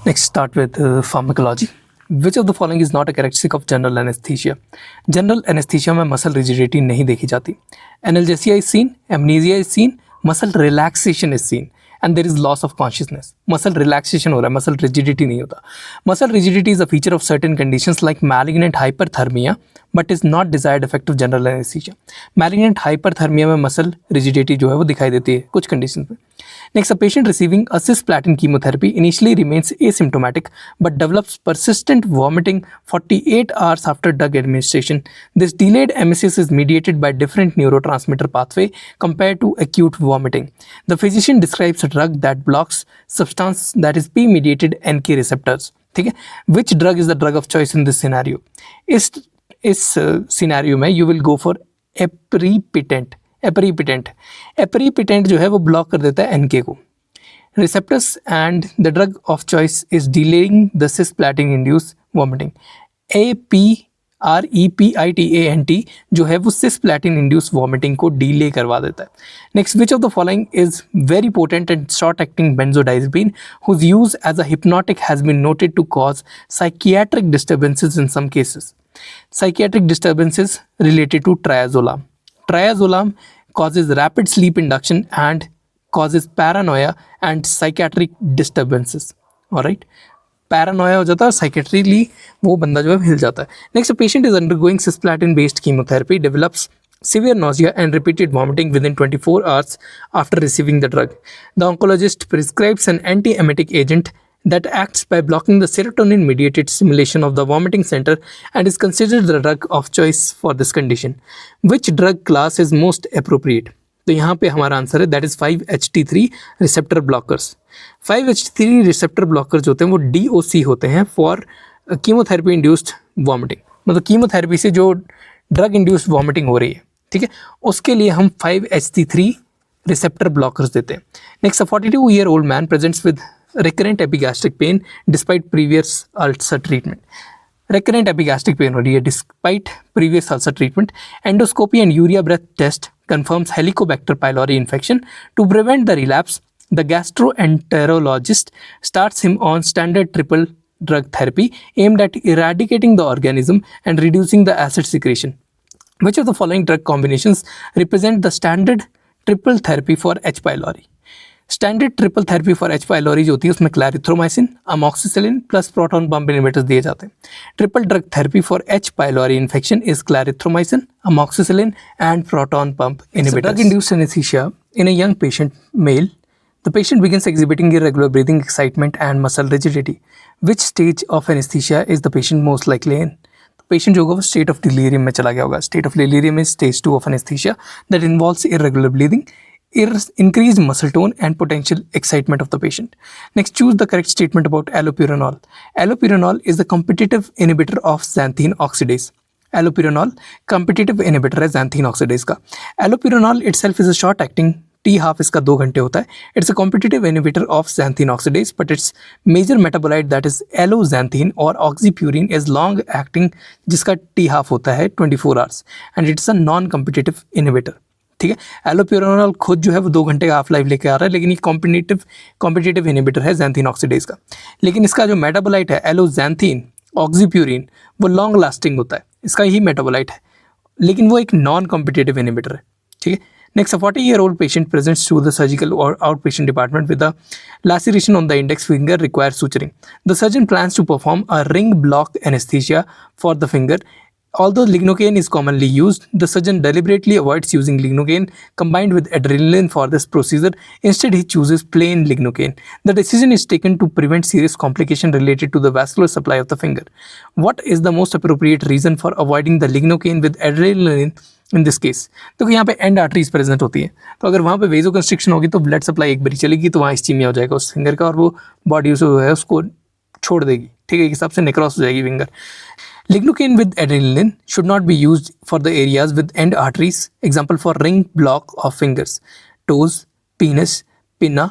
Next, start with pharmacology. Which of the following is not a characteristic of general anesthesia? General anesthesia में muscle rigidity नहीं देखी जाती. Analgesia is seen, amnesia is seen, muscle relaxation is seen, and there is loss of consciousness. Muscle relaxation हो रहा है, muscle rigidity नहीं होता. Muscle rigidity is a feature of certain conditions like malignant hyperthermia, but is not desired effect of general anesthesia. Malignant hyperthermia में muscle rigidity जो है वो दिखाई देती है कुछ conditions में. Next, a patient receiving a cisplatin chemotherapy initially remains asymptomatic but develops persistent vomiting 48 hours after drug administration. This delayed emesis is mediated by different neurotransmitter pathway compared to acute vomiting. The physician describes a drug that blocks substance that is P-mediated NK receptors. ठीक है, which drug is the drug of choice in this scenario? इस scenario में you will go for एप्रीपिटेंट. एप्रीपिटेंट जो है वो block कर देता है एनके को receptors and the drug of choice is delaying the cisplatin induce vomiting. APREPITANT जो है वो सिस्प्लैटिन इंड्यूस वॉमिटिंग को डिले करवा देता है. Next, which of the following is very potent and short acting बेंजोडाइज़ेपिन whose use as a hypnotic has been noted to cause psychiatric disturbances in some cases. Psychiatric disturbances related to triazolam. Triazolam causes rapid sleep induction and causes paranoia and psychiatric disturbances. Alright, paranoia हो जाता है, psychiatrically वो बंदा जो है हिल जाता है. Next, a patient is undergoing cisplatin based chemotherapy, develops severe nausea and repeated vomiting within 24 hours after receiving the drug. The oncologist prescribes an antiemetic agent that acts by blocking the serotonin mediated stimulation of the vomiting center and is considered the drug of choice for this condition. Which drug class is most appropriate? तो यहाँ पे हमारा answer है that is 5-HT3 receptor blockers. 5-HT3 receptor blockers होते हैं वो DOC होते हैं फॉर कीमोथेरेपी इंड्यूस्ड वॉमिटिंग. मतलब कीमोथेरेपी से जो ड्रग इंड्यूस्ड वॉमिटिंग हो रही है, ठीक है, उसके लिए हम 5-HT3 रिसेप्टर ब्लॉकर्स देते हैं. Next, 42-year-old man presents with recurrent epigastric pain despite previous ulcer treatment. Recurrent epigastric pain हो रही है despite previous ulcer treatment. Endoscopy and urea breath test confirms Helicobacter pylori infection. To prevent the relapse, the gastroenterologist starts him on standard triple drug therapy aimed at eradicating the organism and reducing the acid secretion. Which of the following drug combinations represent the standard triple therapy for H. pylori? Standard triple therapy for H. pylori जो होती है उसमें clarithromycin, amoxicillin plus proton pump inhibitors दिए जाते हैं. Triple drug therapy for H. pylori infection is clarithromycin, amoxicillin and proton pump inhibitors. Drug induced anaesthesia in a young patient male. The patient begins exhibiting irregular breathing, excitement and muscle rigidity. Which stage of anesthesia is the patient most likely in? Patient जो होगा वो state of delirium में चला गया होगा. State of delirium is stage 2 of anaesthesia that involves irregular bleeding, increased muscle tone and potential excitement of the patient. Next, choose the correct statement about allopurinol. Allopurinol is the competitive inhibitor of xanthine oxidase. Allopurinol competitive inhibitor है xanthine oxidase का. Allopurinol itself is a short acting T half इसका 2 घंटे होता है. It's a competitive inhibitor of xanthine oxidase, but its major metabolite that is alloxanthine or oxypurin is long acting जिसका T half होता है 24 hours and it's a non-competitive inhibitor. ठीक है, allopurinol खुद जो है वो 2 घंटे का हाफ लाइफ लेके आ रहा है, लेकिन ये कॉम्पिटिटिव इनहिबिटर है xanthine ऑक्सीडेज का. लेकिन इसका जो मेटाबोलाइट है एलोक्सैंथीन ऑक्सीप्यूरिन वो लॉन्ग लास्टिंग होता है, इसका ही मेटाबोलाइट है, लेकिन वो एक नॉन कॉम्पिटिटिव इनहिबिटर है. ठीक है. Next, a 40-year-old patient presents to the surgical or outpatient department with a laceration on the index finger requires suturing. The surgeon plans to perform a ring block anesthesia for the finger. Although lignocaine is commonly used, the surgeon deliberately avoids using lignocaine combined with adrenaline for this procedure. Instead, he chooses plain lignocaine. The decision is taken to prevent serious complication related to the vascular supply of the finger. What is the most appropriate reason for avoiding the lignocaine with adrenaline in this case? तो यहाँ पे and arteries present होती है, तो अगर वहाँ पे वेजो constriction होगी तो ब्लड सप्लाई एक बारी चलेगी तो वहाँ इस्चीमिया हो जाएगा उस फिंगर का और वो बॉडी जो है उसको छोड़ देगी. ठीक है, एक हिसाब से नेक्रोस हो जाएगी finger. Lignocaine with adrenaline should not be used for the areas with end arteries. Example for ring block of fingers, toes, penis, pinna.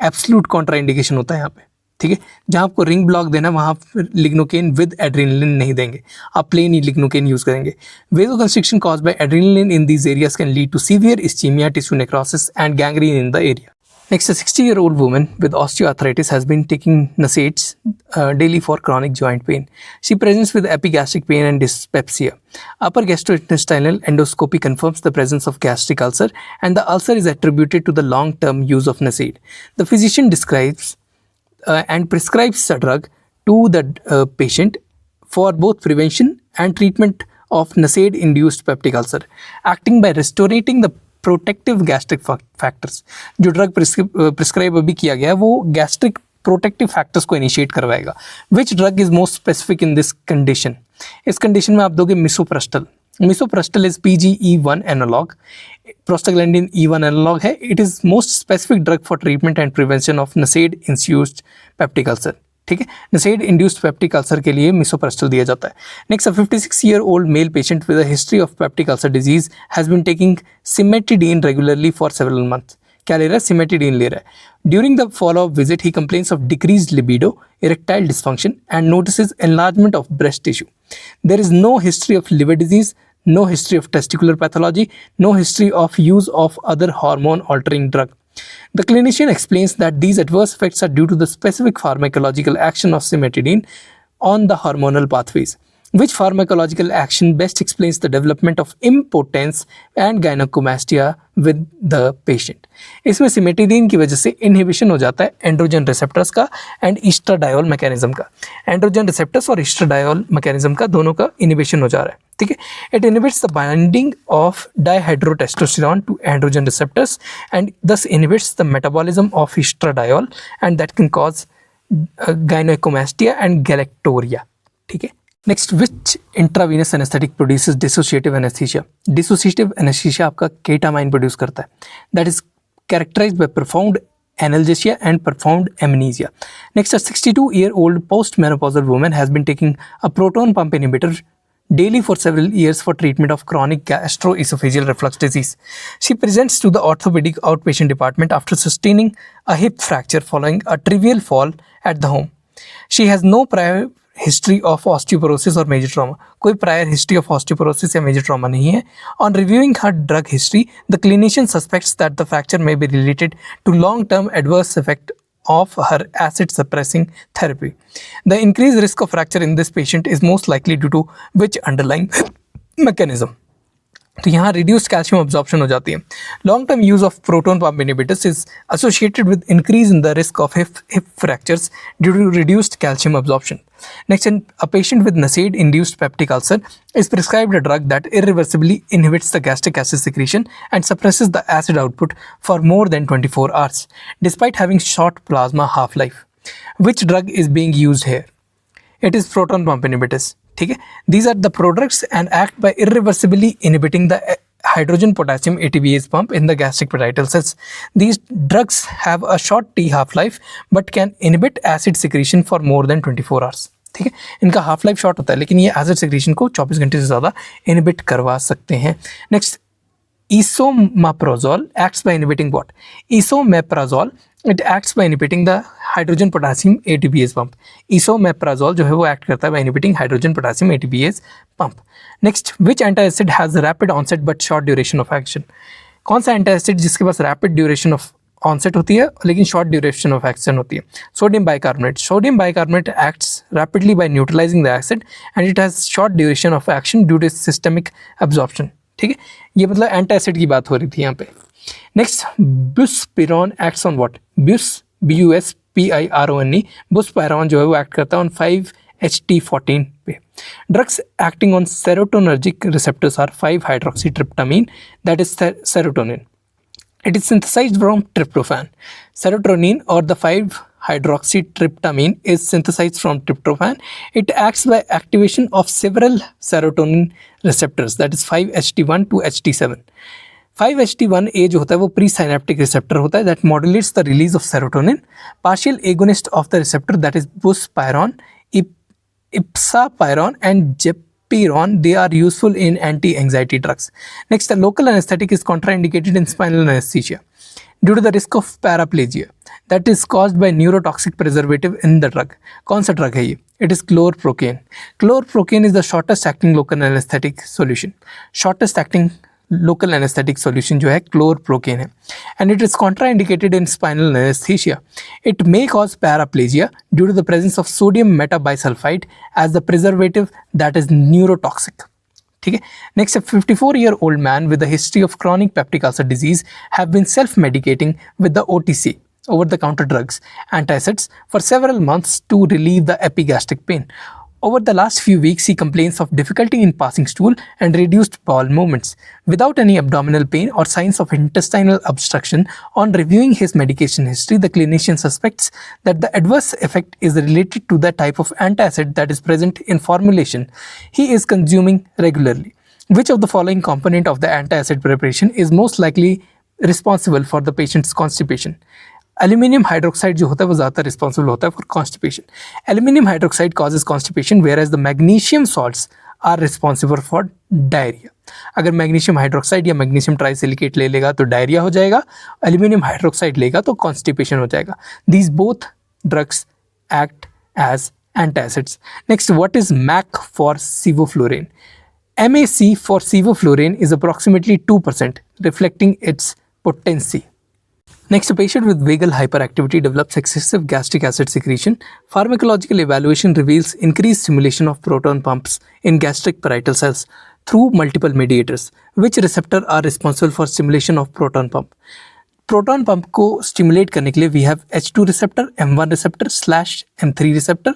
Absolute contraindication होता है यहाँ पे. ठीक है, जहाँ आपको रिंग ब्लॉक देना वहाँ लिग्नोकेन विद एड्रेनलिन नहीं देंगे, आप प्लेन ही लिग्नोकेन यूज करेंगे. Vasoconstriction caused by adrenaline in these areas can lead to severe ischemia, tissue necrosis and gangrene in the area. Next, a 60-year-old woman with osteoarthritis has been taking NSAIDs daily for chronic joint pain. She presents with epigastric pain and dyspepsia. Upper gastrointestinal endoscopy confirms the presence of gastric ulcer, and the ulcer is attributed to the long-term use of NSAID. The physician describes and prescribes the drug to the patient for both prevention and treatment of NSAID-induced peptic ulcer, acting by restoring the protective gastric factors. जो drug prescribe अभी किया गया है वो gastric protective factors को initiate करवाएगा. Which drug is most specific in this condition? इस condition में आप दोगे misoprostol. Misoprostol is PGE1 analogue, prostaglandin E1 analogue है. It is most specific drug for treatment and prevention of NSAID induced peptic ulcer. ठीक है, NSAID induced peptic ulcer के लिए मिसोप्रेस्टल दिया जाता है. Next, 56-year-old male patient with a history of peptic ulcer disease has been taking cimetidine regularly for several months. क्या ले रहा है? सिमेटिडीन ले रहा है. During the follow up visit he complains of decreased libido, erectile dysfunction and notices enlargement of breast tissue. There is no history of liver disease, no history of testicular pathology, no history of use of other hormone altering drug. The clinician explains that these adverse effects are due to the specific pharmacological action of cimetidine on the hormonal pathways. Which pharmacological action best explains the development of impotence and gynecomastia with the patient? इसमें cimetidine की वजह से inhibition हो जाता है androgen receptors का and ईस्ट्राडायोल mechanism का. Androgen receptors और ईस्ट्राडायोल मैकेनिज्म का दोनों का इनहिबिशन हो जा रहा है. ठीक है, it inhibits the binding of dihydrotestosterone to androgen receptors and thus inhibits the metabolism of oestradiol and that can cause gynecomastia and galactoria. ठीक है. Next, which intravenous anaesthetic produces dissociative anaesthesia? Dissociative anaesthesia आपका ketamine produce करता है. That is characterised by profound analgesia and profound amnesia. Next, a 62-year-old post-menopausal woman has been taking a proton pump inhibitor daily for several years for treatment of chronic gastroesophageal reflux disease. She presents to the orthopedic outpatient department after sustaining a hip fracture following a trivial fall at the home. She has no prior history of osteoporosis or major trauma. कोई prior history of osteoporosis या major trauma नहीं है. On reviewing her drug history, the clinician suspects that the fracture may be related to long-term adverse effect of her acid-suppressing therapy. The increased risk of fracture in this patient is most likely due to which underlying mechanism? तो यहाँ reduced calcium absorption हो जाती है. Long term use of proton pump inhibitors is associated with increase in the risk of hip fractures due to reduced calcium absorption. Next, a patient with NSAID-induced peptic ulcer is prescribed a drug that irreversibly inhibits the gastric acid secretion and suppresses the acid output for more than 24 hours, despite having short plasma half-life. Which drug is being used here? It is proton pump inhibitors. ठीक है, these are the products and act by irreversibly inhibiting the hydrogen potassium ATPase pump in the gastric parietal cells. These drugs have a short T half-life but can inhibit acid secretion for more than 24 hours. ठीक है, इनका half life short होता है लेकिन ये acid secretion को 24 घंटे से ज़्यादा इनहिबिट करवा सकते हैं. Next, esomeprazole acts by inhibiting what? Esomeprazole, it acts by inhibiting the hydrogen potassium ATPase pump. Esomeprazole जो है वो एक्ट करता है by inhibiting hydrogen potassium ATPase pump. Next, which antacid has rapid onset but short duration of action? कौन सा antacid जिसके पास rapid duration of onset होती है लेकिन शॉर्ट ड्यूरेशन ऑफ एक्शन होती है? Sodium bicarbonate. Sodium bicarbonate acts rapidly by neutralising the acid and it has short duration of action due to systemic absorption. ठीक है, ये मतलब एंटासिड की बात हो रही थी यहाँ पे. Next, buspirone acts on what? BUSPIRONE, buspirone जो है वो एक्ट करता है ऑन 5-HT14 पे. Drugs acting on serotonergic receptors are 5-hydroxytryptamine, that is serotonin. It is synthesized from tryptophan. Serotonin or the 5-hydroxytryptamine is synthesized from tryptophan. It acts by activation of several serotonin receptors, that is 5-HT1 to HT7. 5-HT1A जो होता है वो pre-synaptic receptor होता है that modulates the release of serotonin. Partial agonist of the receptor, that is buspirone, ipsapiron and gepirone, they are useful in anti-anxiety drugs. Next, the local anesthetic is contraindicated in spinal anesthesia due to the risk of paraplegia that is caused by neurotoxic preservative in the drug. कौन सा drug है ये? It is chlorprocaine. Chlorprocaine is the shortest acting local anesthetic solution. Shortest acting local anaesthetic solution जो है chloroprocaine है, and it is contraindicated in spinal anaesthesia. It may cause paraplegia due to the presence of sodium metabisulphite as the preservative that is neurotoxic. ठीक है. Next, 54-year-old man with a history of chronic peptic ulcer disease have been self-medicating with the OTC, over-the-counter drugs, antacids, for several months to relieve the epigastric pain. Over the last few weeks, he complains of difficulty in passing stool and reduced bowel movements. Without any abdominal pain or signs of intestinal obstruction, on reviewing his medication history, the clinician suspects that the adverse effect is related to the type of antacid that is present in formulation he is consuming regularly. Which of the following component of the antacid preparation is most likely responsible for the patient's constipation? Aluminium hydroxide जो होता है वो ज़्यादा responsible होता है for constipation. Aluminium hydroxide causes constipation where the magnesium salts are responsible for diarrhoea. अगर magnesium hydroxide या magnesium trisilicate ले लेगा तो डायरिया हो जाएगा, एल्यूमिनियम हाइड्रोक्साइड लेगा तो कॉन्स्टिपेशन हो जाएगा. These both drugs act as antacids. Next, what is MAC for sevoflurane? MAC for sevoflurane is approximately 2%, reflecting its potency. Next, a patient with vagal hyperactivity develops excessive gastric acid secretion. Pharmacological evaluation reveals increased stimulation of proton pumps in gastric parietal cells through multiple mediators. Which receptor are responsible for stimulation of proton pump? Proton pump को stimulate करने के लिए we have H2 receptor, M1 receptor / M3 receptor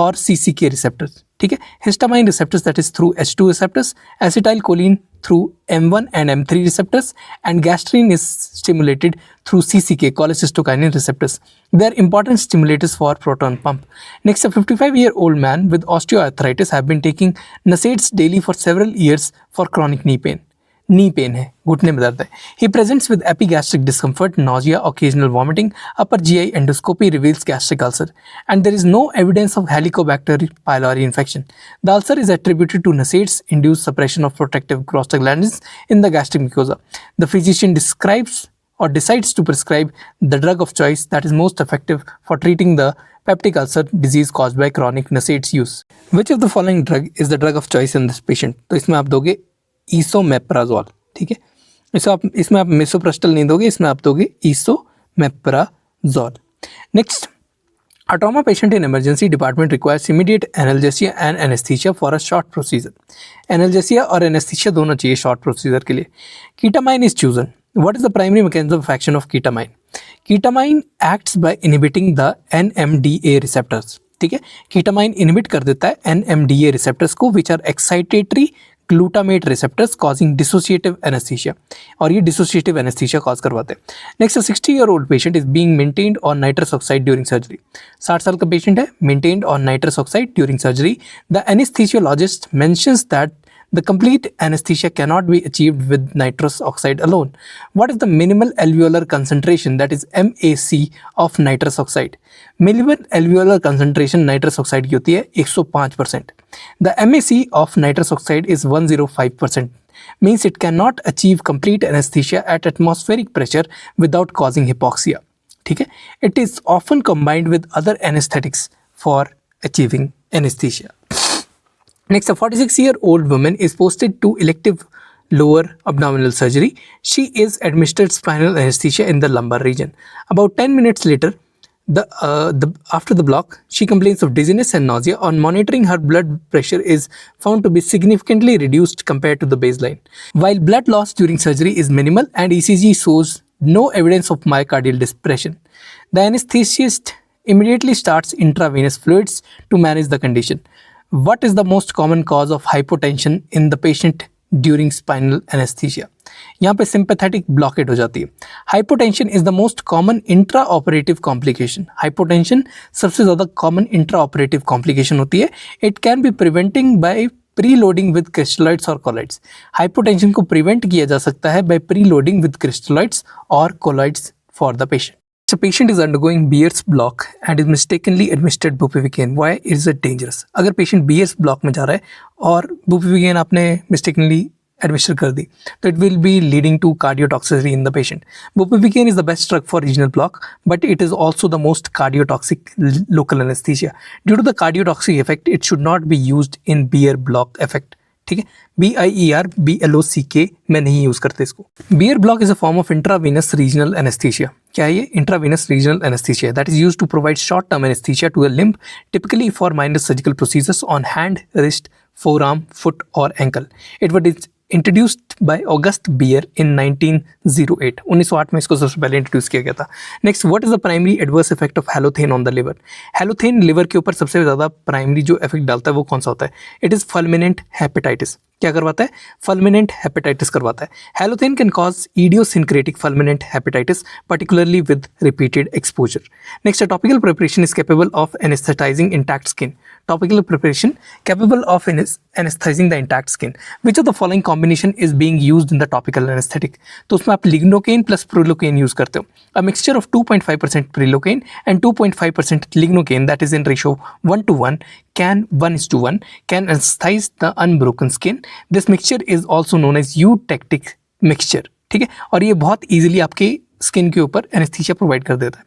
और CCK receptors. ठीक है. Histamine receptors, that is through H2 receptors, acetylcholine through M1 and M3 receptors, and gastrin is stimulated through CCK, cholecystokinin receptors. They are important stimulators for proton pump. Next, a 55-year-old man with osteoarthritis have been taking NSAIDs daily for several years for chronic knee pain. Knee pain है, घुटने में दर्द है. He presents with epigastric discomfort, nausea, occasional vomiting. Upper GI endoscopy reveals gastric ulcer, and there is no evidence of Helicobacter pylori infection. The ulcer is attributed to NSAIDs-induced suppression of protective prostaglandins in the gastric mucosa. The physician describes or decides to prescribe the drug of choice that is most effective for treating the peptic ulcer disease caused by chronic NSAIDs use. Which of the following drug is the drug of choice in this patient? तो इसमें आप दोगे ईसोमेप्राजोल. ठीक है. इसमें आप मिसोप्रेस्टल नहीं दोगे, इसमें आप दोगे esomeprazole. Next, a trauma patient in emergency department requires immediate analgesia and anesthesia for a short procedure. Analgesia और anesthesia दोनों चाहिए short procedure के लिए. Ketamine is chosen. What is the primary mechanism of action of ketamine? Ketamine acts by inhibiting the NMDA receptors. ठीक है. Ketamine inhibit कर देता है NMDA receptors को, which are excitatory glutamate receptors causing dissociative anaesthesia, और ये dissociative anaesthesia cause करवाते हैं. Next, 60-year-old patient is being maintained on nitrous oxide during surgery. 60 साल का पेशेंट है, maintained on nitrous oxide during surgery. The anaesthesiologist mentions that the complete anesthesia cannot be achieved with nitrous oxide alone. What is the minimal alveolar concentration, that is MAC, of nitrous oxide? Minimal alveolar concentration nitrous oxide की होती है 105%. The MAC of nitrous oxide is 105%. Means it cannot achieve complete anesthesia at atmospheric pressure without causing hypoxia. ठीक है. It is often combined with other anesthetics for achieving anesthesia. Next, a 46-year-old woman is posted to elective lower abdominal surgery. She is administered spinal anesthesia in the lumbar region. About 10 minutes later, after the block, she complains of dizziness and nausea. On monitoring, her blood pressure is found to be significantly reduced compared to the baseline. While blood loss during surgery is minimal and ECG shows no evidence of myocardial depression, the anesthetist immediately starts intravenous fluids to manage the condition. What is the most common cause of hypotension in the patient during spinal anesthesia? यहाँ पे sympathetic blockade हो जाती है. Hypotension is the most common intraoperative complication. Hypotension सबसे ज़्यादा common intraoperative complication होती है. It can be preventing by preloading with crystalloids or colloids. Hypotension को prevent किया जा सकता है by preloading with crystalloids or colloids for the patient. So patient is undergoing Beer's block and is mistakenly administered bupivacaine. Why is it dangerous? अगर patient Beer's block में जा रहा है और bupivacaine आपने mistakenly administer कर दी तो it will be leading to cardiotoxicity in the patient. Bupivacaine is the best drug for regional block, but it is also the most cardiotoxic local anesthesia. Due to the cardiotoxic effect, it should not be used in Beer block effect. ठीक है, BIER BLOCK मैं नहीं use करते इसको। Bier block is a form of intravenous regional anaesthesia. क्या है ये? Intravenous regional anaesthesia that is used to provide short term anaesthesia to a limb, typically for minor surgical procedures on hand, wrist, forearm, foot or ankle. It was introduced by August Beer in 1908. 1908 में इसको सबसे पहले introduce किया गया था। Next, what is the primary adverse effect of हैलोथेन on the liver? हैलोथेन liver के ऊपर सबसे ज़्यादा प्राइमरी जो इफेक्ट डालता है वो कौन सा होता है? It is fulminant hepatitis. क्या करवाता है? फल्मिनेंट हेपेटाइटिस करवाता है। Halothane can cause idiosyncratic fulminant hepatitis particularly with repeated exposure. Next, a topical preparation is capable of anesthetizing intact skin. Topical preparation capable of anesthetizing the intact skin. Which of the following combination is being used in the topical anesthetic? तो उसमें आप lignocaine plus prilocaine use करते हो। A mixture of 2.5% prilocaine and 2.5% lignocaine that is in ratio 1:1 can 1:1 can anesthetize the unbroken skin. This mixture is also known as eutectic mixture. ठीक है, और ये बहुत इजीली आपके स्किन के ऊपर एनेस्थीसिया प्रोवाइड कर देता है।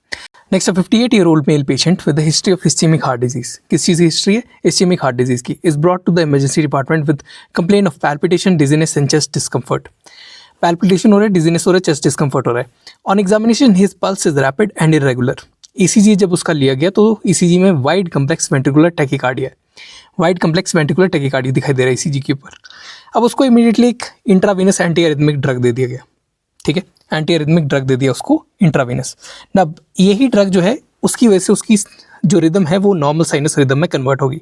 Next, 58-year-old male patient with the history of ischaemic heart disease. किस चीज़ की हिस्ट्री है? इस्चेमिक हार्ट डिजीज की। Is brought to the emergency department with complain of palpitation, dizziness and chest discomfort. Palpitation हो रहा है, डिजीनेस हो रहा है, चेस्ट डिस्कम्फर्ट हो रहा है। On examination his pulse is rapid and irregular. ECG जब उसका लिया गया तो ECG में वाइड कम्प्लेक्स वेंट्रिकुलर टैकीकार्डिया है। वाइड कम्प्लेक्स वेंट्रिकुलर टैकीकार्डिया दिखाई दे रहा है ECG के ऊपर। अब उसको इमीडिएटली एक इंट्रावीनस एंटी एरिथमिक ड्रग दे दिया गया। ठीक है, एंटी एरिथमिक ड्रग दे दिया उसको इंट्रावीनस। अब यही ड्रग जो है उसकी वजह से उसकी जो रिदम है वो नॉर्मल साइनस रिदम में कन्वर्ट होगी।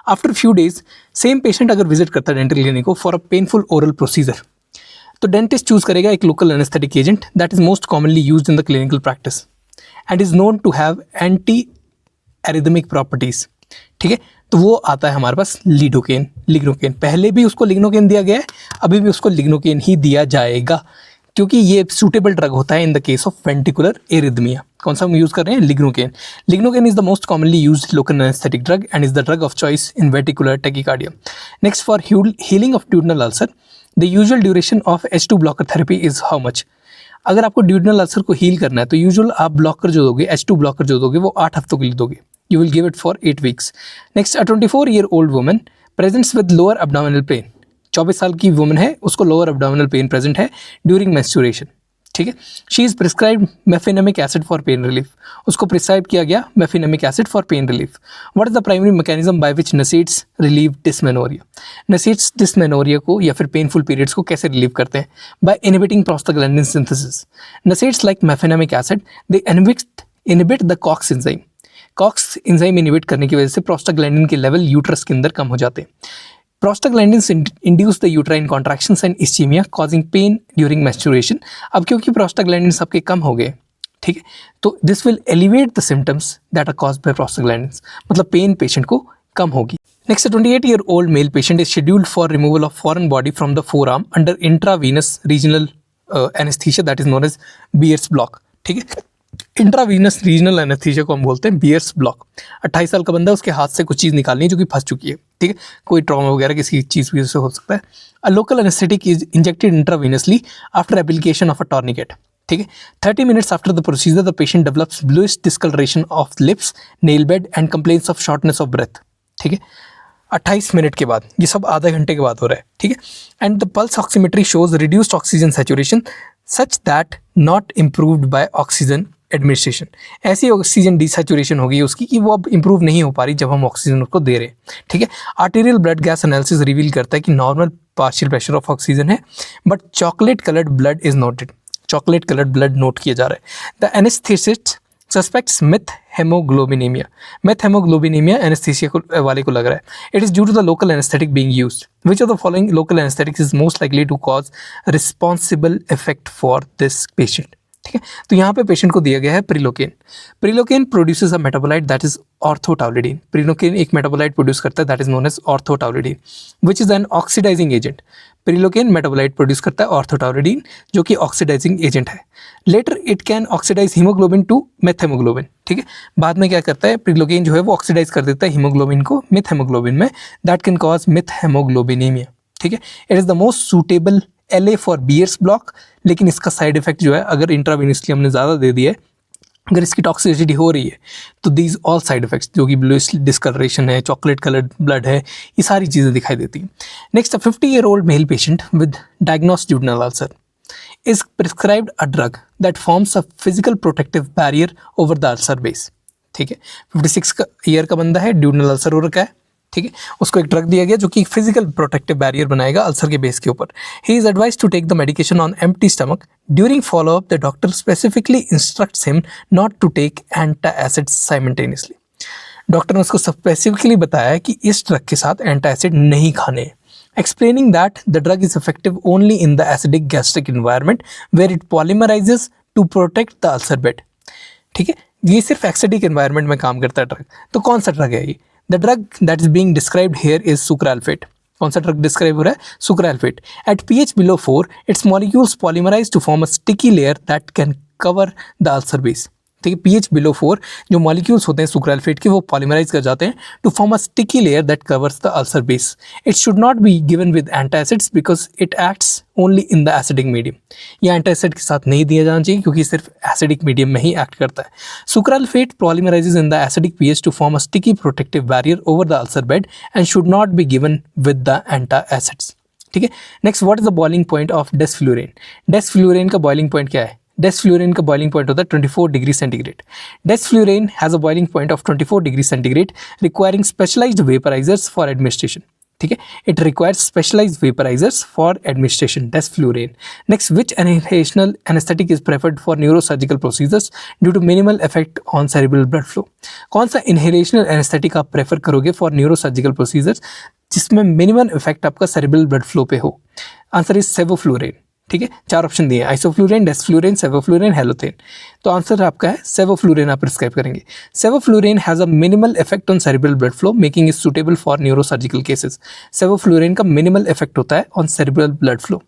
After few days same patient अगर विजिट करता है डेंटल क्लिनिक को for a painful oral procedure, तो डेंटिस्ट चूज करेगा एक local anaesthetic agent that is most commonly used in the clinical practice and is known to have anti arrhythmic properties. ठीक है, तो वो आता है हमारे पास लिग्नोकेन। पहले भी उसको लिग्नोकेन दिया गया है, अभी भी उसको लिग्नोकेन ही दिया जाएगा क्योंकि ये सूटेबल ड्रग होता है in the case of ventricular arrhythmia. कौन सा हम यूज़ कर रहे हैं? Lignocaine. Lignocaine is the most commonly used local anaesthetic drug and is the drug of choice in ventricular tachycardia. Next, for healing of duodenal ulcer the usual duration of H2 blocker therapy is how much? अगर आपको duodenal ulcer को heal करना है तो usual आप blocker जो दोगे, H2 blocker जो दोगे वो 8 हफ्तों के लिए दोगे। You will give it for 8 weeks. Next, a 24-year-old woman presents with lower abdominal pain. 24 साल की वुमन है, उसको लोअर abdominal pain प्रेजेंट है ड्यूरिंग menstruation. ठीक है, she is prescribed mefenamic acid for pain relief. उसको प्रिस्क्राइब किया गया mefenamic acid for pain relief. What is the primary mechanism by which NSAIDs relieve dysmenorrhoea? NSAIDs dysmenorrhoea को या फिर painful periods को कैसे रिलीव करते हैं? By inhibiting prostaglandin synthesis. NSAIDs like mefenamic acid they inhibit the COX enzyme. COX enzyme inhibit करने की वजह से प्रोस्टाग्लैंडिन के लेवल यूट्रस के अंदर कम हो जाते हैं। Prostaglandins induce the uterine contractions and ischemia causing pain during menstruation. अब क्योंकि prostaglandins आपके कम हो गए, ठीक है, तो this will elevate the symptoms that are caused by prostaglandins. मतलब पेन पेशेंट को कम होगी। Next, a 28-year-old male patient is scheduled for removal of foreign body from the forearm under intravenous regional anesthesia that is known as Beer's block. ठीक है, intravenous regional anaesthesia को हम बोलते हैं bears block. 28 साल का बंदा, उसके हाथ से कुछ चीज़ निकालनी है जो कि फंस चुकी है। ठीक है, कोई ट्रॉमा वगैरह किसी चीज़ की वजह से हो सकता है। A local anaesthetic is injected intravenously after application of a tourniquet. ठीक है, 30 minutes after the procedure the patient develops bluish discolouration of lips, nail bed and complaints of shortness of breath. ठीक है, 28 मिनट के बाद, ये सब आधा घंटे के बाद हो रहा है। ठीक है, and the pulse oximetry shows reduced oxygen saturation such that not improved by oxygen administration. ऐसी ऑक्सीजन डिसैचुरेशन हो गई उसकी कि वो अब इंप्रूव नहीं हो पा रही जब हम ऑक्सीजन उसको दे रहे हैं। ठीक है, arterial blood gas analysis reveal करता है कि normal partial pressure of oxygen है, but chocolate coloured blood is noted. Chocolate coloured blood note किया जा रहा है। The anaesthetist suspects methaemoglobinaemia. Methaemoglobinaemia anaesthesia वाले को लग रहा है। It is due to the local anaesthetic being used. Which of the following local anaesthetics is most likely to cause responsible effect for this patient? ठीक है, तो यहाँ पे पेशेंट को दिया गया है prilocaine. Prilocaine produces a metabolite that is orthotoluidine. Prilocaine एक मेटाबोलाइट प्रोड्यूस करता है that is known as orthotoluidine which is an oxidizing agent. Prilocaine metabolite produce करता है ऑर्थोटाउलिडीन जो कि ऑक्सीडाइजिंग एजेंट है। Later it can oxidize haemoglobin to methaemoglobin. ठीक है, बाद में क्या करता है प्रिलोकेन जो है वो ऑक्सीडाइज कर देता है हीमोग्लोबिन को मेथहेमोग्लोबिन में, दैट कैन कॉज मेथहेमोग्लोबिनेमिया। ठीक है, it is the most suitable LA for Bier's block, लेकिन इसका साइड इफेक्ट जो है अगर इंट्रावेनसली हमने ज़्यादा दे दिया है अगर इसकी टॉक्सिसिटी हो रही है तो दीज ऑल साइड इफेक्ट्स, जो कि ब्लूइश डिस्कलरेशन है, चॉकलेट कलर्ड ब्लड है, ये सारी चीज़ें दिखाई देती हैं. Next, a 50-year-old mail patient with diagnosed duodenal ulcer is prescribed a drug that forms a physical protective barrier over the ulcer base. ठीक है, 56 ईयर का बंदा है, ड्यूडेनल अल्सर हो रखा है. ठीक है, उसको एक ड्रग दिया गया जो कि फिजिकल प्रोटेक्टिव बैरियर बनाएगा अल्सर के बेस के ऊपर. He is advise to take the medication on empty stomach. During follow up the doctor specifically instructs him not to take antacids simultaneously. Doctor ने उसको स्पेसिफिकली बताया कि इस ड्रग के साथ एंटासिड नहीं खाने, explaining that the drug is effective only in the acidic gastric environment where it polymerizes to protect the ulcer bed. ठीक है, ये सिर्फ एसिडिक एनवायरनमेंट में काम करता है ड्रग. तो कौन सा ड्रग है ये? The drug that is being described here is sucralfate. कौन सा ड्रग डिस्क्राइब हो रहा है? Sucralfate. At pH below 4 its molecules polymerize to form a sticky layer that can cover the ulcer base. ठीक है, pH बिलो 4 जो molecules होते हैं सुक्राल्फेट के, वो पॉलीमराइज कर जाते हैं to form a sticky layer that covers the ulcer base. It should not be given with antacids because it acts only in the acidic medium. ये एंटासिड के साथ नहीं दिया जाना चाहिए क्योंकि सिर्फ एसिडिक मीडियम में ही एक्ट करता है. Sucralfate polymerizes in the acidic pH to form a sticky protective barrier over the ulcer bed and should not be given with the antacids. ठीक है, next, what is the boiling point of desflurane? Desflurane का boiling point क्या है? डेस्फ्लूरेन का boiling point होता है 24 degree centigrade. Desflurane has a boiling point of 24 degree centigrade requiring specialized vaporizers for administration. ठीक है, it requires specialized vaporizers for administration. Desflurane. Next, which inhalational anaesthetic is preferred for neurosurgical procedures due to minimal effect on cerebral blood flow? कौन सा inhalational anaesthetic आप prefer करोगे for neurosurgical procedures जिसमें minimum effect आपका cerebral blood flow पे हो? Answer is sevoflurane. ठीक है, 4 ऑप्शन दिए, आइसोफ्लूरेन, डेस्फ्लूरेन, सेवोफ्लूरेन, हेलोथेन. तो आंसर आपका है सेवोफ्लूरेन आप प्रिस्क्राइब करेंगे. Sevoflurane has a minimal effect on cerebral blood flow making it suitable for neurosurgical cases. Sevoflurane का मिनिमल इफेक्ट होता है on cerebral blood flow.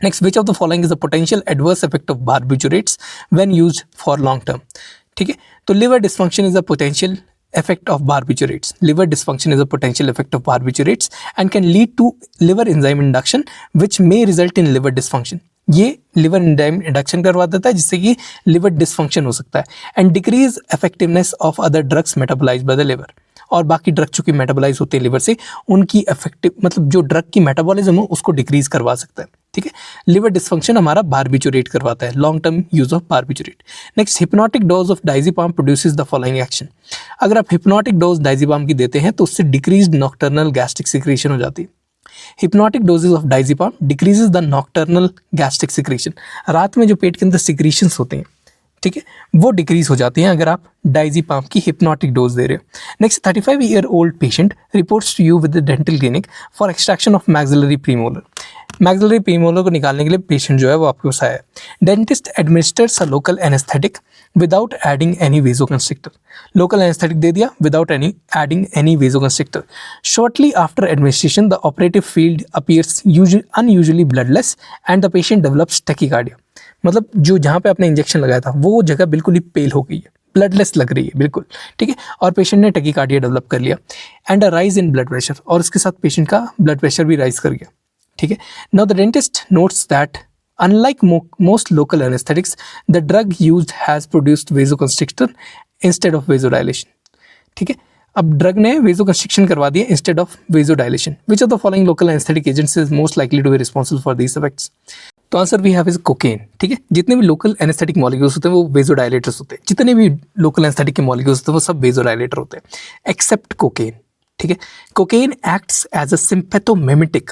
Next, which of the following is a potential adverse effect of barbiturates when used for long term? ठीक है, तो liver dysfunction is a potential effect of barbiturates. Liver dysfunction is a potential effect of barbiturates and can lead to liver enzyme induction which may result in liver dysfunction. ये liver enzyme induction करवा देता है जिससे कि liver dysfunction हो सकता है. And decrease effectiveness of other drugs metabolise by the liver. और बाकी ड्रग चूँकि मेटाबोलाइज होते हैं लिवर से, उनकी इफेक्टिव मतलब जो ड्रग की मेटाबॉलिज्म हो उसको डिक्रीज करवा सकता है. ठीक है, लिवर डिसफंक्शन हमारा बार्बिचुरेट करवाता है, long term use of barbiturate. Next, hypnotic dose of diazepam produces the following action. अगर आप हिप्नोटिक डोज डायजेपाम की देते हैं तो उससे डिक्रीज नॉक्टर्नल गैस्ट्रिक सिक्रीशन हो जाती है. Hypnotic doses of diazepam decreases the nocturnal gastric secretion. रात में जो पेट के अंदर सिक्रीशंस होते हैं, ठीक है, वो डिक्रीज हो जाती हैं अगर आप डायजेपाम की हिप्नोटिक डोज दे रहे हो. Next, 35-year-old patient reports to you with the dental clinic for extraction of maxillary premolar. Maxillary premolar को निकालने के लिए पेशेंट जो है वो आपके पास आया है. Dentist administers a local anaesthetic without adding any vasoconstrictor. Local anaesthetic दे दिया without adding any vasoconstrictor. Shortly after administration the operative field appears unusually bloodless and the patient develops tachycardia. मतलब जो जहाँ पे आपने इंजेक्शन लगाया था वो जगह बिल्कुल ही पेल हो गई है, ब्लडलेस लग रही है बिल्कुल. ठीक है, और पेशेंट ने टैकीकार्डिया डेवलप कर लिया. And a rise in blood pressure, और उसके साथ पेशेंट का ब्लड प्रेशर भी राइज कर गया. ठीक है, now the dentist notes that unlike most local anesthetics the drug used has produced vasoconstrictor instead of vasodilation. ठीक है, अब ड्रग ने वेजोकंस्ट्रिक्शन करवा दिया instead of vasodilation. Which of the following local anaesthetic agents is most likely to be responsible for these effects? तो answer we have is cocaine. ठीक है, जितने भी लोकल एनेस्थेटिक मॉलिक्यूल्स होते हैं वो वेजोडाइलेटर्स होते हैं. जितने भी लोकल एनेस्थेटिक के मॉलिक्यूल्स होते हैं वो सब वेजोडाइलेटर होते हैं एक्सेप्ट कोकेन. ठीक है, cocaine acts as a sympathomimetic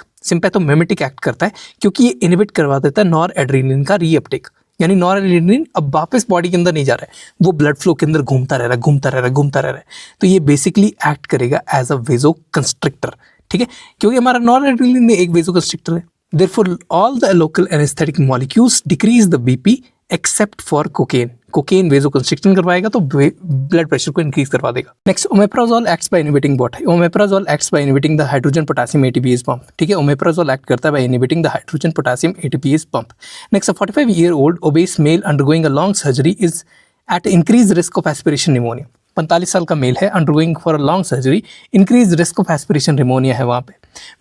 act करता है क्योंकि ये इनहिबिट करवा देता है नॉर एड्रेनलिन का रीअपटेक. यानी नॉर एड्रेनलिन अब वापस बॉडी के अंदर नहीं जा रहा है, वो ब्लड फ्लो के अंदर घूमता रह रहा है. तो ये बेसिकली एक्ट करेगा एज अ वेजो कंस्ट्रिक्टर. ठीक है, क्योंकि हमारा नॉर एड्रेनलिन एक वेजो कंस्ट्रिक्टर है. Therefore, all the local anesthetic molecules decrease the BP except for cocaine. Cocaine वेजोकंस्ट्रिक्शन करवाएगा तो ब्लड प्रेशर को इंक्रीज करवा देगा. Next, omeprazole acts by inhibiting what? Omeprazole acts by inhibiting the hydrogen potassium ATPase pump. ठीक है, omeprazole act करता है by inhibiting the hydrogen potassium ATPase pump. Next, a 45-year-old obese male undergoing a long surgery is at increased risk of aspiration pneumonia. 45 साल का male है, undergoing for a long surgery, increase risk of aspiration pneumonia है वहाँ पे.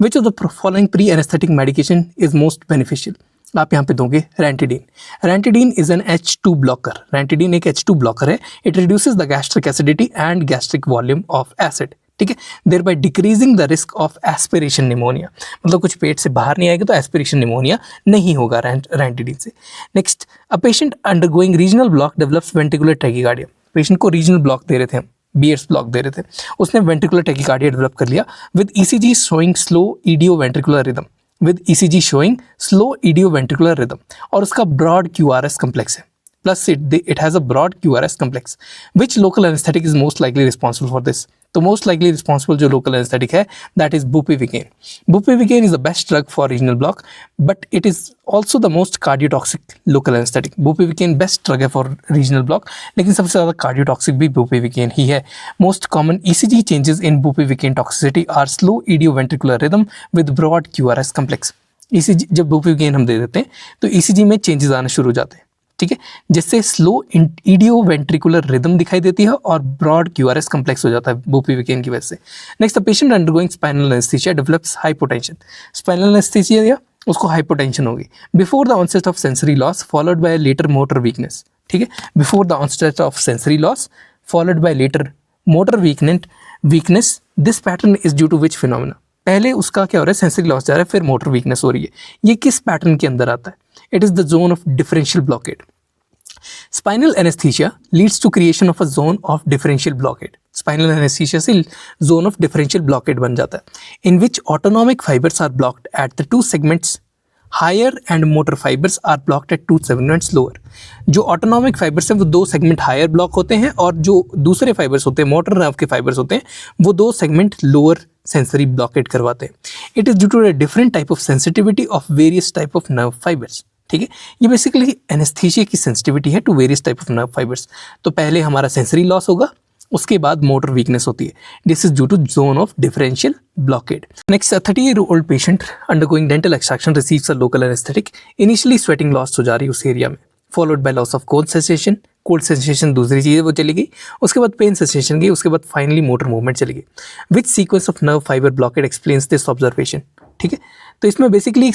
Which of the following pre anaesthetic medication is most beneficial? आप यहाँ पे दोगे ranitidine. Ranitidine is an H2 blocker. Ranitidine एक H2 ब्लॉकर है. It reduces the gastric acidity and gastric volume of acid. ठीक है, thereby decreasing the risk of aspiration pneumonia. मतलब कुछ पेट से बाहर नहीं आएगा तो एस्पिरेशन निमोनिया नहीं होगा रेंटिडीन से. Next, a patient undergoing regional block develops ventricular tachycardia. Patient को रीजनल ब्लॉक दे रहे थे हम, बीएर्स ब्लॉक दे रहे थे, उसने वेंट्रिकुलर टैकीकार्डिया डेवलप कर लिया with ECG showing slow idioventricular rhythm. With ECG showing slow idioventricular rhythm, और उसका ब्रॉड क्यूआरएस कम्प्लेक्स है. Plus it has a broad QRS complex. Which local anaesthetic is most likely responsible for this? तो most likely responsible जो local anaesthetic है that is bupivacaine. Bupivacaine is the best drug for regional block, but it is also the most cardiotoxic local anaesthetic. Bupivacaine best drug है for regional block, लेकिन सबसे ज़्यादा cardiotoxic भी bupivacaine ही है. Most common ECG changes in bupivacaine toxicity are slow idioventricular rhythm with broad QRS complex. ECG जब bupivacaine हम दे देते हैं तो ईसीजी में चेंजेस आना शुरू हो जाते हैं. ठीक है, जिससे स्लो ईडियो वेंट्रिकुलर रिदम दिखाई देती है और ब्रॉड क्यूआरएस कम्प्लेक्स हो जाता है बुपिविकेन की वजह से. Next, the patient undergoing spinal anaesthesia develops hypotension. Spinal anaesthesia उसको हाइपोटेंशन होगी before the onset of sensory loss followed by later motor weakness. ठीक है, before the onset of sensory loss followed by later motor weakness. This pattern is due to which phenomena? पहले उसका क्या हो रहा है, सेंसरी लॉस जा रहा है, फिर मोटर वीकनेस हो रही है. ये किस पैटर्न के अंदर आता है? It is the zone of differential blockade. Spinal anaesthesia leads to creation of a zone of differential blockade. Spinal anaesthesia से जोन ऑफ डिफरेंशियल ब्लॉकेड बन जाता है, in which autonomic fibres are blocked at the 2 segments higher and motor fibres are blocked at 2 segments lower. जो autonomic fibres हैं वो 2 segment higher block होते हैं, और जो दूसरे फाइबर्स होते हैं, मोटर नर्व के फाइबर्स होते हैं, वो 2 सेगमेंट लोअर सेंसरी ब्लॉकेट करवाते हैं. It is due to a different type of sensitivity of various type of nerve fibres. ठीक है, ये बेसिकली एनेस्थीसिया की सेंसिटिविटी है to various type of nerve fibres. तो पहले हमारा सेंसरी लॉस होगा, उसके बाद मोटर वीकनेस होती है. This is due to zone of differential blockade. Next, 30-year-old patient undergoing dental extraction receives a local anaesthetic. Initially sweating loss हो जा रही है उस एरिया में, followed by loss of cold sensation. Cold sensation दूसरी चीज़ है वो चली गई, उसके बाद पेन सेंसेशन गई, उसके बाद फाइनली मोटर मूवमेंट चली गई. Which sequence of nerve fibre blockade explains this observation? ठीक है, तो इसमें बेसिकली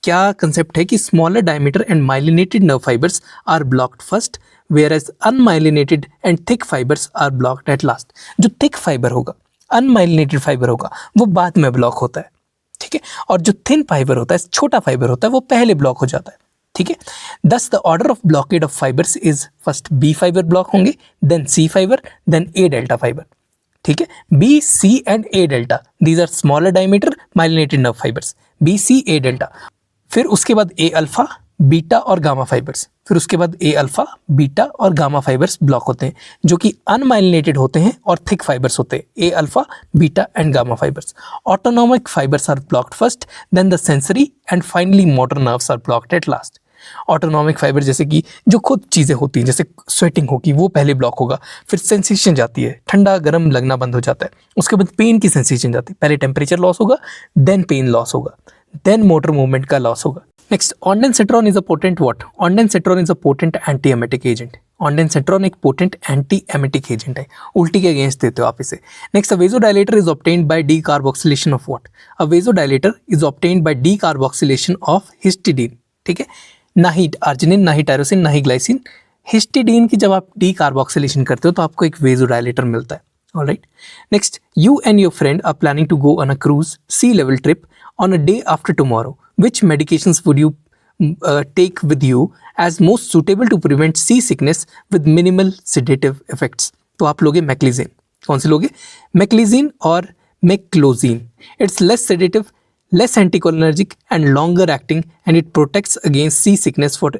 क्या कंसेप्ट है कि smaller diameter and myelinated nerve fibres are blocked first, whereas unmyelinated and thick fibers are blocked at last. जो thick fiber होगा, unmyelinated fiber होगा, वो बाद में ब्लॉक होता है. ठीक है, और जो thin fiber होता है, छोटा फाइबर होता है, वो पहले ब्लॉक हो जाता है. ठीक है, thus the order of blockade of fibers is first B fiber block होंगे, then C fiber, then A delta fiber. ठीक है, B, C and A delta, these are smaller diameter myelinated nerve fibers. B, C, A delta. फिर उसके बाद A alpha, beta और gamma fibres. फिर उसके बाद ए अल्फा, बीटा और गामा फाइबर्स ब्लॉक होते हैं, जो कि अनमाइलिनेटेड होते हैं और थिक फाइबर्स होते हैं. A alpha, beta and gamma fibres. Autonomic fibres are blocked first, then the sensory and finally motor nerves are blocked at last. Autonomic fibre जैसे कि जो खुद चीज़ें होती हैं, जैसे स्वेटिंग होगी, वो पहले ब्लॉक होगा. फिर सेंसेशन जाती है, ठंडा गर्म लगना बंद हो जाता है. उसके बाद पेन की सेंसेशन जाती है. पहले टेम्परेचर लॉस होगा, देन पेन लॉस होगा, देन मोटर मूवमेंट का लॉस होगा. Next, ondansetron is a potent what? Ondansetron is a potent antiemetic agent. Ondansetron एक पोटेंट एंटी एमेटिक एजेंट है, उल्टी के अगेंस्ट देते हो आप इसे. Next, a vasodilator is obtained by decarboxylation of what? A vasodilator is obtained by decarboxylation of histidine. ठीक है, ना ही आर्जिनिन, ना ही टायरोसिन, ना ही ग्लाइसिन. हिस्टिडीन की जब आप डीकार्बोक्सिलेशन करते हो तो आपको एक वेजोडाइलेटर मिलता है. Alright. Next, you and your friend are planning to go on a cruise sea level trip on a day after tomorrow. Which medications would you take with you as most suitable to prevent sea sickness with minimal sedative effects? तो आप लोगे मैक्लिजीन. कौन से लोगे? मैक्लिजीन और मैक्लोजीन. It's less sedative, less anticholinergic and longer acting, and it protects against sea sickness for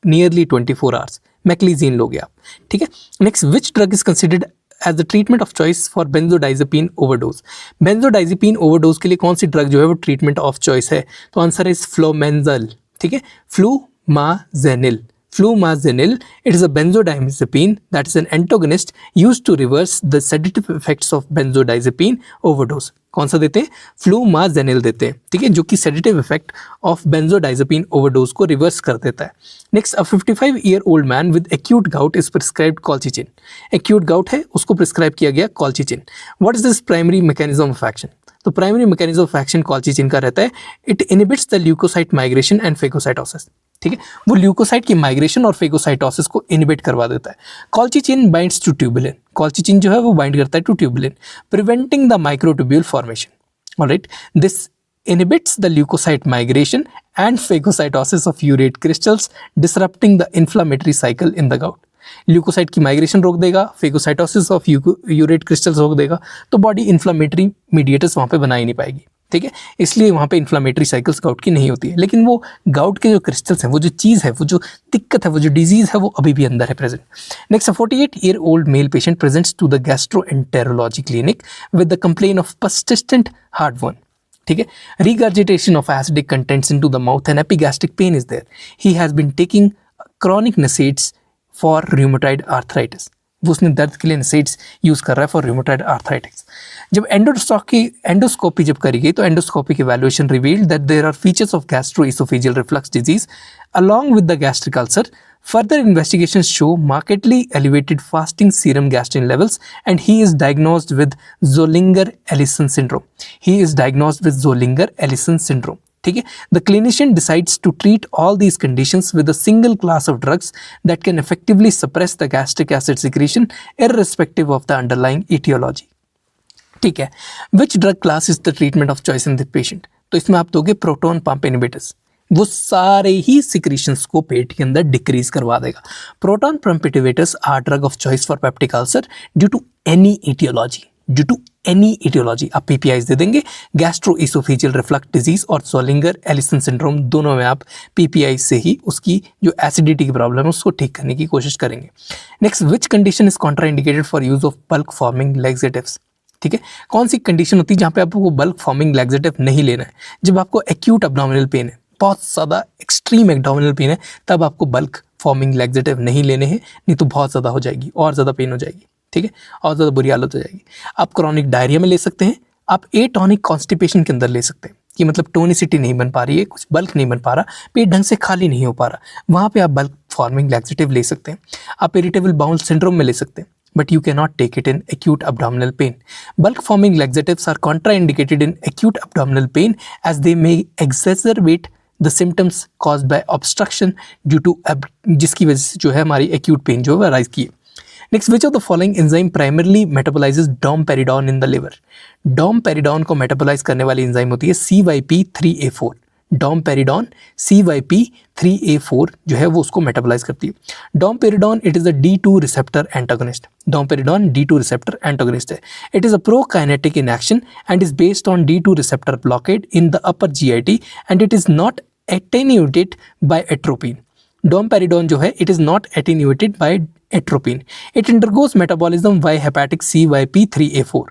nearly 24 hours. मैक्लिजीन लोगे आप. ठीक है. Next, which drug is considered as the treatment of choice for benzodiazepine overdose? benzodiazepine overdose के लिए कौन सी drug जो है वो ट्रीटमेंट ऑफ चॉइस है? तो आंसर इज फ्लोमेंजल. ठीक है, flumazenil. Flumazenil, it is a benzodiazepine that is an antagonist used to reverse the sedative effects of benzodiazepine overdose. कौन सा देते हैं? Flumazenil देते हैं. ठीक है, जो कि sedative effect of benzodiazepine overdose को reverse कर देता है. Next, a 55-year-old man with acute gout is prescribed colchicine. Acute gout है, उसको prescribe किया गया colchicine. What is this primary mechanism of action? तो primary mechanism of action colchicine का रहता है, it inhibits the leukocyte migration and phagocytosis. ठीक है, वो ल्यूकोसाइट की माइग्रेशन और फेगोसाइटोसिस को इनहिबिट करवा देता है। Colchicine binds to tubulin, colchicine जो है वो बाइंड करता है to tubulin, preventing the microtubule formation. Alright, this inhibits the leukocyte migration and phagocytosis of urate crystals, disrupting the inflammatory cycle in the gout. Leukocyte की migration रोक देगा, phagocytosis of urate crystals रोक देगा, तो body inflammatory mediators वहाँ पे बना ही नहीं पाएगी। ठीक है, इसलिए वहाँ पे इन्फ्लामेटरी साइकिल्स गाउट की नहीं होती है। लेकिन वो गाउट के जो क्रिस्टल्स हैं, वो जो चीज़ है, वो जो दिक्कत है, वो जो डिजीज़ है, वो अभी भी अंदर है present. Next, 48-year-old male patient presents to the gastroenterology clinic with the complain of persistent heartburn। ठीक है, regurgitation of acidic contents into the mouth and epigastric pain is there. He has been taking chronic NSAIDs for rheumatoid arthritis. वो उसने दर्द के लिए NSAIDs use कर रहा है फॉर rheumatoid arthritis। जब एंडोस्कोपी जब करी गई तो एंडोस्कोपी की evaluation revealed that there are features of gastroesophageal reflux disease along with the gastric ulcer. Further investigations show markedly elevated fasting serum gastrin levels and he is diagnosed with Zollinger-Ellison syndrome. He is diagnosed with Zollinger-Ellison syndrome. ठीक है, the clinician decides to treat all these conditions with a single class of drugs that can effectively suppress the gastric acid secretion irrespective of the underlying etiology. ठीक है, which drug class is the treatment of choice in the patient? तो इसमें आप दोगे proton pump inhibitors, वो सारे ही secretions को पेट के अंदर डिक्रीज करवा देगा। Proton pump inhibitors are drug of choice for peptic ulcer due to any etiology। आप पीपीआईज दे देंगे, गैस्ट्रोइसोफेजियल रिफ्लक्स डिजीज और ज़ोलिंगर एलिसन सिंड्रोम, दोनों में आप पीपीआई से ही उसकी जो एसिडिटी की प्रॉब्लम है उसको ठीक करने की कोशिश करेंगे। Next, which condition is contraindicated for use of bulk forming laxatives. ठीक है, कौन सी कंडीशन होती है जहाँ पे आपको बल्क फॉर्मिंग लैक्सेटिव नहीं लेना है? जब आपको एक्यूट एब्डोमिनल पेन है, बहुत ज़्यादा एक्सट्रीम एब्डोमिनल पेन है, तब आपको बल्क फॉर्मिंग लैक्सेटिव नहीं लेने हैं, नहीं तो बहुत ज़्यादा हो जाएगी, और ज़्यादा पेन हो जाएगी। ठीक है, और ज़्यादा बुरी हालत हो जाएगी। आप क्रॉनिक डायरिया में ले सकते हैं, आप एटॉनिक कॉन्स्टिपेशन के अंदर ले सकते हैं कि मतलब टोनिसिटी नहीं बन पा रही है, कुछ बल्क नहीं बन पा रहा, पेट ढंग से खाली नहीं हो पा रहा, वहाँ पे आप बल्क फॉर्मिंग लैक्सेटिव ले सकते हैं। आप इरिटेबल बाउल सिंड्रोम में ले सकते हैं, but you cannot take it in acute abdominal pain. Bulk forming laxatives are contraindicated in acute abdominal pain as they may exacerbate the symptoms caused by obstruction due to जिसकी वजह से जो है हमारी acute pain जो है rise की है। Next, which of the following enzyme primarily metabolizes domperidone in the liver? domperidone को metabolize करने वाली एंजाइम होती है CYP3A4। डोमपेरिडोन CYP3A4 जो है वो उसको मेटाबोलाइज करती है। Domperidone it is a D2 receptor antagonist. Domperidone D2 receptor antagonist है। It is a prokinetic in action and is based on D2 receptor blockade in the upper GIT and it is not attenuated by atropine. Domperidone जो है it is not attenuated by atropine. It undergoes metabolism by hepatic CYP3A4।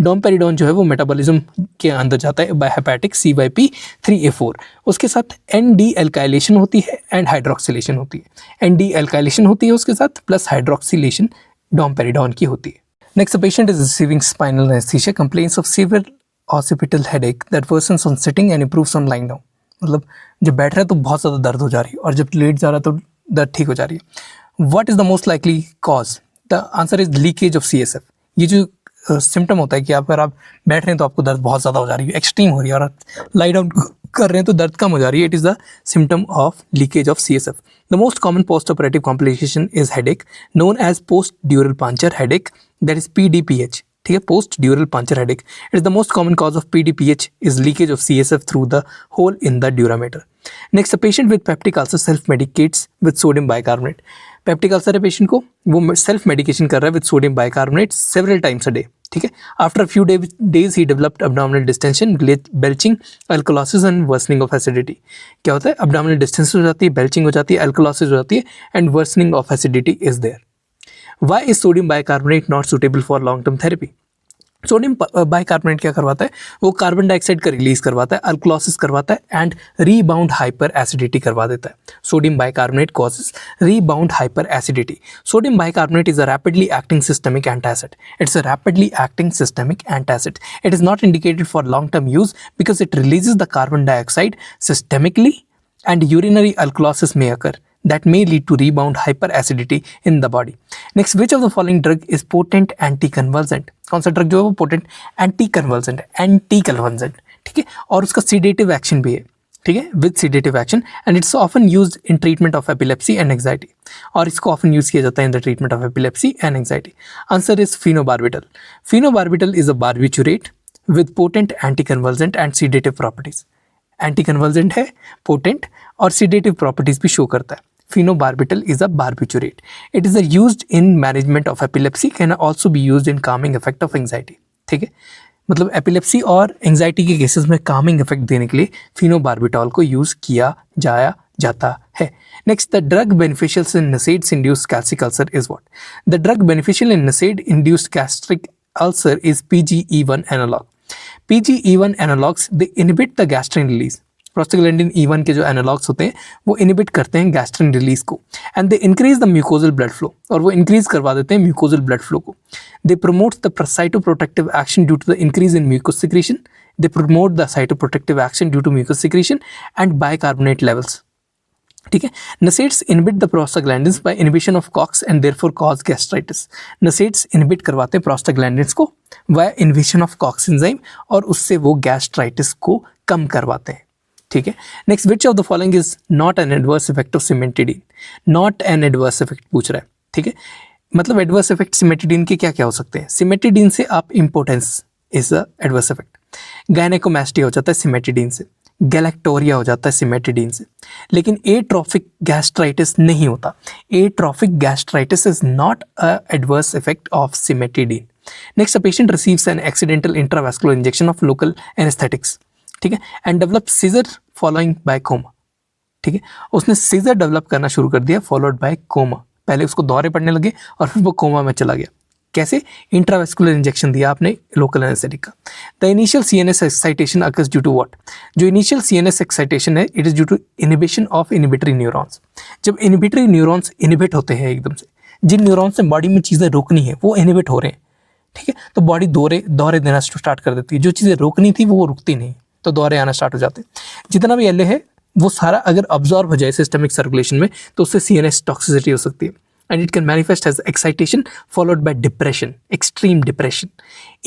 Domperidone जो है वो metabolism के अंदर जाता है bye hepatic CYP3A4। उसके साथ ND एल्काइलेशन होती है एंड हाइड्रोक्सिलेशन होती है। ND एल्काइलेशन होती है उसके साथ प्लस हाइड्रोक्सिलेशन डोमपेरिडोन की होती है। Next, patient is receiving spinal anaesthesia, complains of severe occipital headache that worsens on sitting and improves on lying down. मतलब जब बैठ रहे हैं तो बहुत ज़्यादा दर्द हो जा रही है और जब लेट जा रहा है तो दर्द ठीक हो जा रही है। What is the most likely cause? The answer is leakage of CSF। ये जो सिम्टम होता है कि अगर आप बैठ रहे हैं तो आपको दर्द बहुत ज़्यादा हो जा रही है, एक्सट्रीम हो रही है, और आप लाई डाउन कर रहे हैं तो दर्द कम हो जा रही है, it is the symptom of leakage of CSF। The most common post operative complication is headache known as post dural puncture headache, that is PDPH। ठीक है, post dural puncture headache. It is the most common cause of PDPH is leakage of CSF through the hole in the dura mater. Next, patient with peptic ulcer self medicates with sodium bicarbonate. Peptic ulcer है patient को, वो self medication कर रहा है with sodium bicarbonate several times a day. ठीक है, after few days he developed abdominal distension, belching, alkalosis and worsening of acidity. क्या होता है? abdominal डिस्टेंशन हो जाती है, बेल्चिंग हो जाती है, alkalosis हो जाती है and worsening of acidity is there. Why is sodium bicarbonate not suitable for long term therapy? Sodium bicarbonate क्या करवाता है? वो कार्बन डाइऑक्साइड का रिलीज करवाता है, अल्कलोसिस करवाता है एंड रीबाउंड हाइपर एसिडिटी करवा देता है। Sodium bicarbonate causes rebound hyper acidity. Sodium bicarbonate is a rapidly acting systemic antacid. It's a rapidly acting systemic antacid. It is not indicated for long term use because it releases the carbon dioxide systemically and urinary alkalosis may occur. that may lead to rebound hyperacidity in the body. Next, which of the following drug is potent anticonvulsant? कौन सा drug जो है वो potent एंटीकन्वल्सेंट ठीक है, और उसका sedative action भी है, ठीक है, with sedative action, and it's often used in treatment of epilepsy and anxiety, और इसको ऑफन यूज किया जाता है इन the treatment of epilepsy and anxiety. Answer is phenobarbital. Phenobarbital is a barbiturate with potent anticonvulsant and sedative properties. एंटीकन्वल्सेंट है, potent और sedative properties भी show करता है. Phenobarbital is a barbiturate. It is used in management of epilepsy, can also be used in calming effect of anxiety. ठीक है, मतलब epilepsy और anxiety के केसेस में calming effect देने के लिए phenobarbital को यूज किया जाता है. Next, the drug beneficial in NSAIDs induced gastric ulcer is what? The drug beneficial in NSAID induced gastric ulcer is PGE1 analog. PGE1 analogs they inhibit the gastrin release. Prostaglandin E1 के जो analogues होते हैं वो inhibit करते हैं gastrin release को, and they increase the mucosal blood flow, और वो इंक्रीज करवा देते हैं म्यूकोजल ब्लड फ्लो को. They promotes the cytoprotective action due to the increase in mucus secretion. They promote the cytoprotective action due to mucus secretion and bicarbonate levels. ठीक है, NSAIDs inhibit the prostaglandins by inhibition of COX and therefore cause gastritis. NSAIDs inhibit करवाते हैं prostaglandins को by inhibition of COX enzyme, और उससे वो gastritis को कम करवाते हैं. ठीक है, next, which of the following is not an adverse effect of cimetidine? Not an adverse effect पूछ रहा है. ठीक है, मतलब एडवर्स इफेक्ट सिमेटिडीन के क्या क्या हो सकते हैं? सिमेटिडीन से आप importance is a adverse effect, gynaecomastia हो जाता है सिमेटिडीन से, गैलेक्टोरिया हो जाता है सिमेटिडीन से, लेकिन एट्रोफिक गैस्ट्राइटिस नहीं होता. Atrophic gastritis is not a adverse effect of cimetidine. Next, a patient receives an accidental intravascular injection of local anaesthetics, ठीक है, and develop seizure following by coma. ठीक है, उसने सीजर डेवलप करना शुरू कर दिया फॉलोड बाय कोमा. पहले उसको दौरे पड़ने लगे और फिर वो कोमा में चला गया. कैसे? इंट्रावेस्कुलर इंजेक्शन दिया आपने लोकल एनेस्थेटिक का. The initial CNS excitation occurs due to what? जो इनिशियल सीएनएस एक्साइटेशन है it is due to inhibition of inhibitory neurons. जब इनिबिटरी न्यूरॉन्स इनिबिट होते हैं एकदम से, जिन न्यूरॉन्स से बॉडी में चीज़ें रोकनी है वो इनिबिट हो रहे हैं, ठीक है, तो बॉडी दौरे देना स्टार्ट कर देती है. जो चीज़ें रोकनी थी वो रुकती नहीं, तो दौरे आना स्टार्ट हो जाते हैं. जितना भी एलए है वो सारा अगर अब्जॉर्ब हो जाए सिस्टमिक सर्कुलेशन में तो उससे सीएनएस टॉक्सिसिटी हो सकती है. And it can manifest as excitation followed by depression, extreme depression.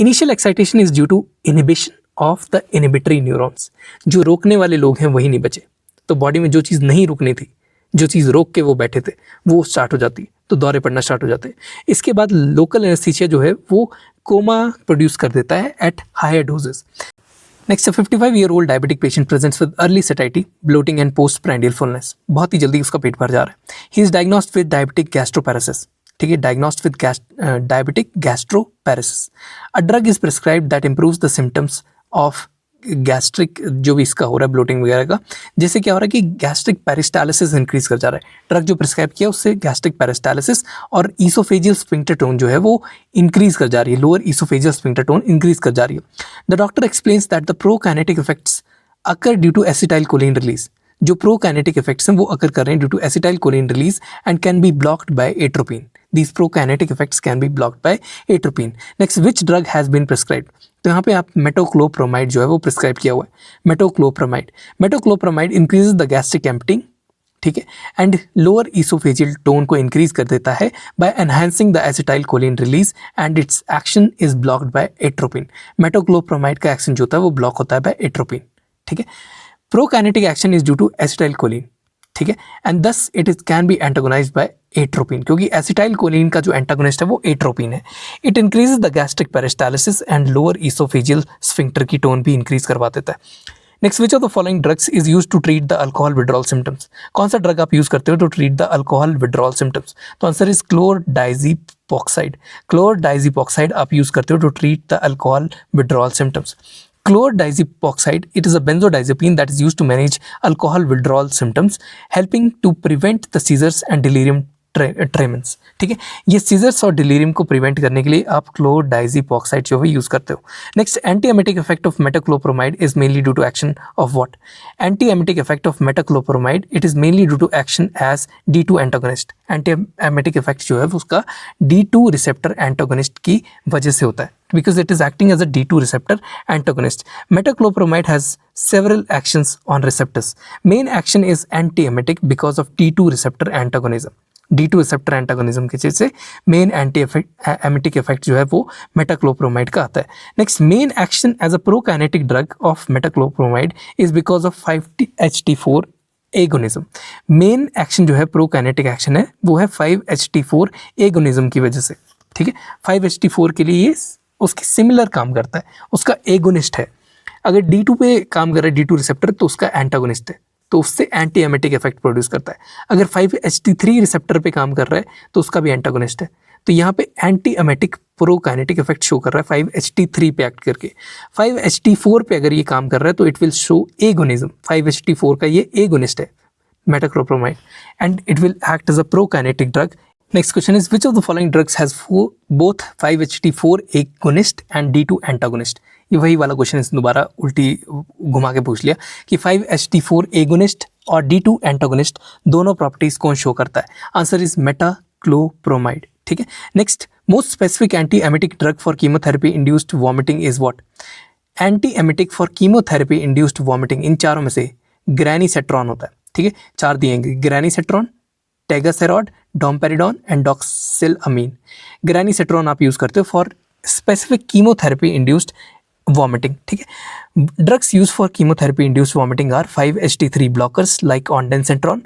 Initial excitation is due to inhibition of the inhibitory neurons. जो रोकने वाले लोग हैं वही नहीं बचे, तो बॉडी में जो चीज़ नहीं रुकनी थी, जो चीज़ रोक के वो बैठे थे वो स्टार्ट हो जाती, तो दौरे पड़ना स्टार्ट हो जाते हैं. इसके बाद लोकल एनेस्थीसिया जो है वो कोमा प्रोड्यूस कर देता है at higher doses. Next, 55-year-old diabetic patient presents with early satisfactory, bloating and post prandial fullness. बहुत ही जल्दी उसका पेट भर जा रहा है. He is diagnosed with diabetic gastroparesis. ठीक है, diagnosed with diabetic gastroparesis. A drug is prescribed that improves the symptoms of gastric, जो भी इसका हो रहा है ब्लोटिंग वगैरह का. जैसे क्या हो रहा है कि गैस्ट्रिक पेरिस्टालिसिस इंक्रीज कर जा रहा है. ड्रग जो प्रिस्क्राइब किया उससे गैस्ट्रिक पेरिस्टालिसिस और ईसोफेजियल स्फिंक्टर टोन जो है वो इंक्रीज कर जा रही है, lower oesophageal sphincter tone increase कर जा रही है. The doctor explains that the prokinetic effects occur due to acetylcholine release. जो प्रोकाइनेटिक इफेक्ट्स हैं वो अकर कर रहे हैं due to acetylcholine release and can be blocked by atropine. These prokinetic effects can be blocked by atropine. Next, which drug has been prescribed? तो यहाँ पे आप मेटोक्लोप्रोमाइड जो है वो प्रिस्क्राइब किया हुआ है. Metoclopramide increases the gastric emptying, ठीक है, एंड लोअर ईसोफेजियल टोन को इंक्रीज कर देता है bye enhancing the acetyl choline release and it's action is blocked by atropine. Metoclopramide का एक्शन जो होता है वो ब्लॉक होता है बाय एट्रोपिन. ठीक है, prokinetic action is due to acetylcholine. ठीक है, and thus it is can be antagonized by atropine, क्योंकि एसिटाइल कोलिन का जो एंटागोनिस्ट है वो एट्रोपिन है. It increases the gastric peristalsis and lower oesophageal sphincter की टोन भी इंक्रीज करवा देता है. Next, which of the following drugs is use to treat the alcohol withdrawal symptoms? कौन सा ड्रग आप यूज करते हो to treat the alcohol withdrawal symptoms? तो आंसर इज क्लोरडाइजिपोक्साइड. क्लोरडाइजिपोक्साइड आप यूज करते हो to treat the alcohol withdrawal symptoms. Chlordiazepoxide, it is a benzodiazepine that is used to manage alcohol withdrawal symptoms, helping to prevent the seizures and delirium tremens. ठीक है, ये seizures और delirium को prevent करने के लिए आप क्लोरडाइजेपोक्साइड जो है यूज करते हो. Next, antiemetic effect of metoclopramide is mainly due to action of what? Antiemetic effect of metoclopramide it is mainly due to action as D2 antagonist. Antiemetic effect जो है वो उसका D2 रिसेप्टर एंटागोनिस्ट की वजह से होता है. because it is acting as a D2 receptor antagonist. Metoclopramide has several actions on receptors. Main action is antiemetic because of D2 receptor antagonism. D2 receptor antagonism की चीज से मेन एंटी एमिटिक इफेक्ट जो है वो मेटाक्लोप्रोमाइड का आता है. Next, main action as a prokinetic drug of metoclopramide is because of 5-HT4 agonism. Main action जो है प्रोकाइनेटिक एक्शन है वो है 5-HT4 एगोनिज्म की वजह से. ठीक है, 5-HT4 के लिए ये उसकी सिमिलर काम करता है, उसका एगोनिस्ट है. अगर D2 पे काम कर रहा है D2 रिसेप्टर तो उसका एंटागोनिस्ट है, तो उससे एंटी एमिटिक इफेक्ट प्रोड्यूस करता है. अगर 5-HT3 रिसेप्टर पे काम कर रहा है तो उसका भी एंटागोनिस्ट है. तो यहाँ पे anti emetic prokinetic effect show कर रहा है 5-HT3 पे एक्ट करके. 5-HT4 पे अगर ये काम कर रहा है तो it will show agonism. 5-HT4 का ये एगोनिस्ट है metoclopramide, and it will act as a prokinetic drug. Next question is, which of the following drugs has both 5-HT4 agonist and D2 antagonist? ये वही वाला क्वेश्चन है, दोबारा उल्टी घुमा के पूछ लिया कि 5-HT4 एगोनिस्ट और D2 एंटागोनिस्ट दोनों प्रॉपर्टीज कौन शो करता है. Answer is metoclopramide. ठीक है. Next, most specific antiemetic drug for chemotherapy induced vomiting is what? Antiemetic for chemotherapy induced vomiting, इन चारों में से ग्रैनीसेट्रॉन होता है. ठीक है, चार दिएंगे, ग्रैनीसेट्रॉन, टेगासेरॉड, डोमपेरिडॉन एंड डॉक्सिलअमीन. ग्रैनीसेट्रॉन आप यूज करते हो for specific chemotherapy induced vomiting. ठीक है. Drugs use for chemotherapy induced vomiting are 5-HT3 blockers like ondansetron,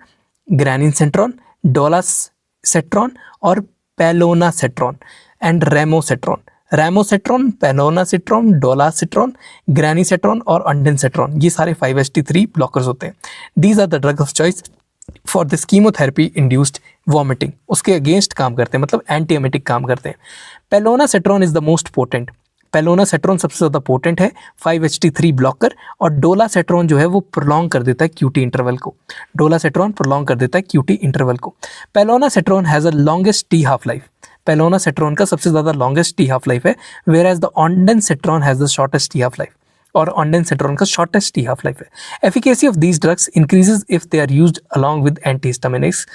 granisetron, dolasetron और पेलोनासेट्रॉन एंड रेमोसेट्रॉन. रेमोसेट्रॉन, पेलोनासेट्रॉन, डोलासेट्रॉन, ग्रैनीसेट्रॉन और ऑन्डेनसेट्रॉन, ये सारे 5-HT3 ब्लॉकर्स होते हैं. These are the drug of choice for this chemotherapy induced vomiting. उसके against काम करते हैं, मतलब एंटी एमिटिक काम करते हैं. Palonosetron is the most potent. Palonosetron सबसे ज़्यादा पोटेंट है 5-HT3 ब्लॉकर, और डोलासेट्रॉन जो है वो प्रोलॉन्ग कर देता है QT इंटरवल को. डोलासेट्रॉन प्रोलॉन्ग कर देता है QT इंटरवल को. Palonosetron has a longest T half life. Palonosetron का सबसे ज़्यादा लॉन्गेस्ट टी हाफ लाइफ है, whereas the ondansetron has the shortest T half life, और ऑन्डेनसेट्रॉन का शॉर्टेस्ट टी हाफ लाइफ है. Efficacy of these drugs increases if they are used along with antihistaminics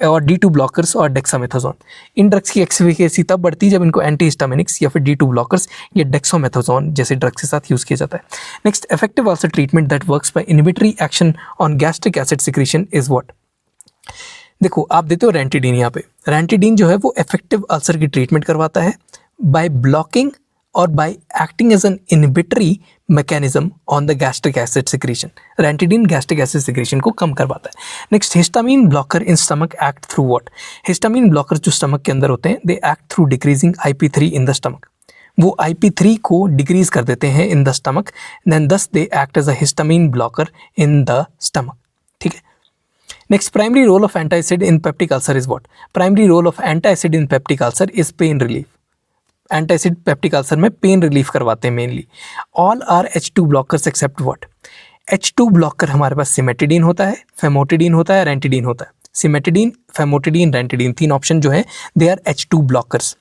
और D2 blockers और डेक्सामेथाजोन. इन drugs की efficacy तब बढ़ती है जब इनको एंटीहिस्टामिनिक्स या फिर D2 ब्लॉकर्स या डेक्सामेथाजोन जैसे ड्रग्स के साथ यूज किया जाता है. Next, effective ulcer treatment that works by inhibitory action on gastric acid secretion is what? देखो, आप देते हो रेंटिडीन. यहाँ पे रेंटिडीन जो है वो इफेक्टिव अल्सर की ट्रीटमेंट करवाता है बाय ब्लॉकिंग और by acting as an inhibitory mechanism on the gastric acid secretion. Ranitidine gastric acid secretion को कम करवाता है. Next, histamine blocker in stomach act through what? Histamine blocker जो स्टमक के अंदर होते हैं, they act through decreasing IP3 in the stomach. वो IP3 को डिक्रीज कर देते हैं इन the stomach, then thus they act as a histamine blocker in the stomach. ठीक है. Next, primary role of antacid in peptic ulcer is what? Primary role of antacid in peptic ulcer is pain relief. Antacid peptic ulcer में pain relief करवाते हैं mainly. All are H2 blockers except what? H2 blocker हमारे पास cimetidine होता है, famotidine होता है, ranitidine होता है. सिमेटिडीन, फेमोटिडीन, रेंटिडीन, तीन ऑप्शन जो है they are H2 blockers.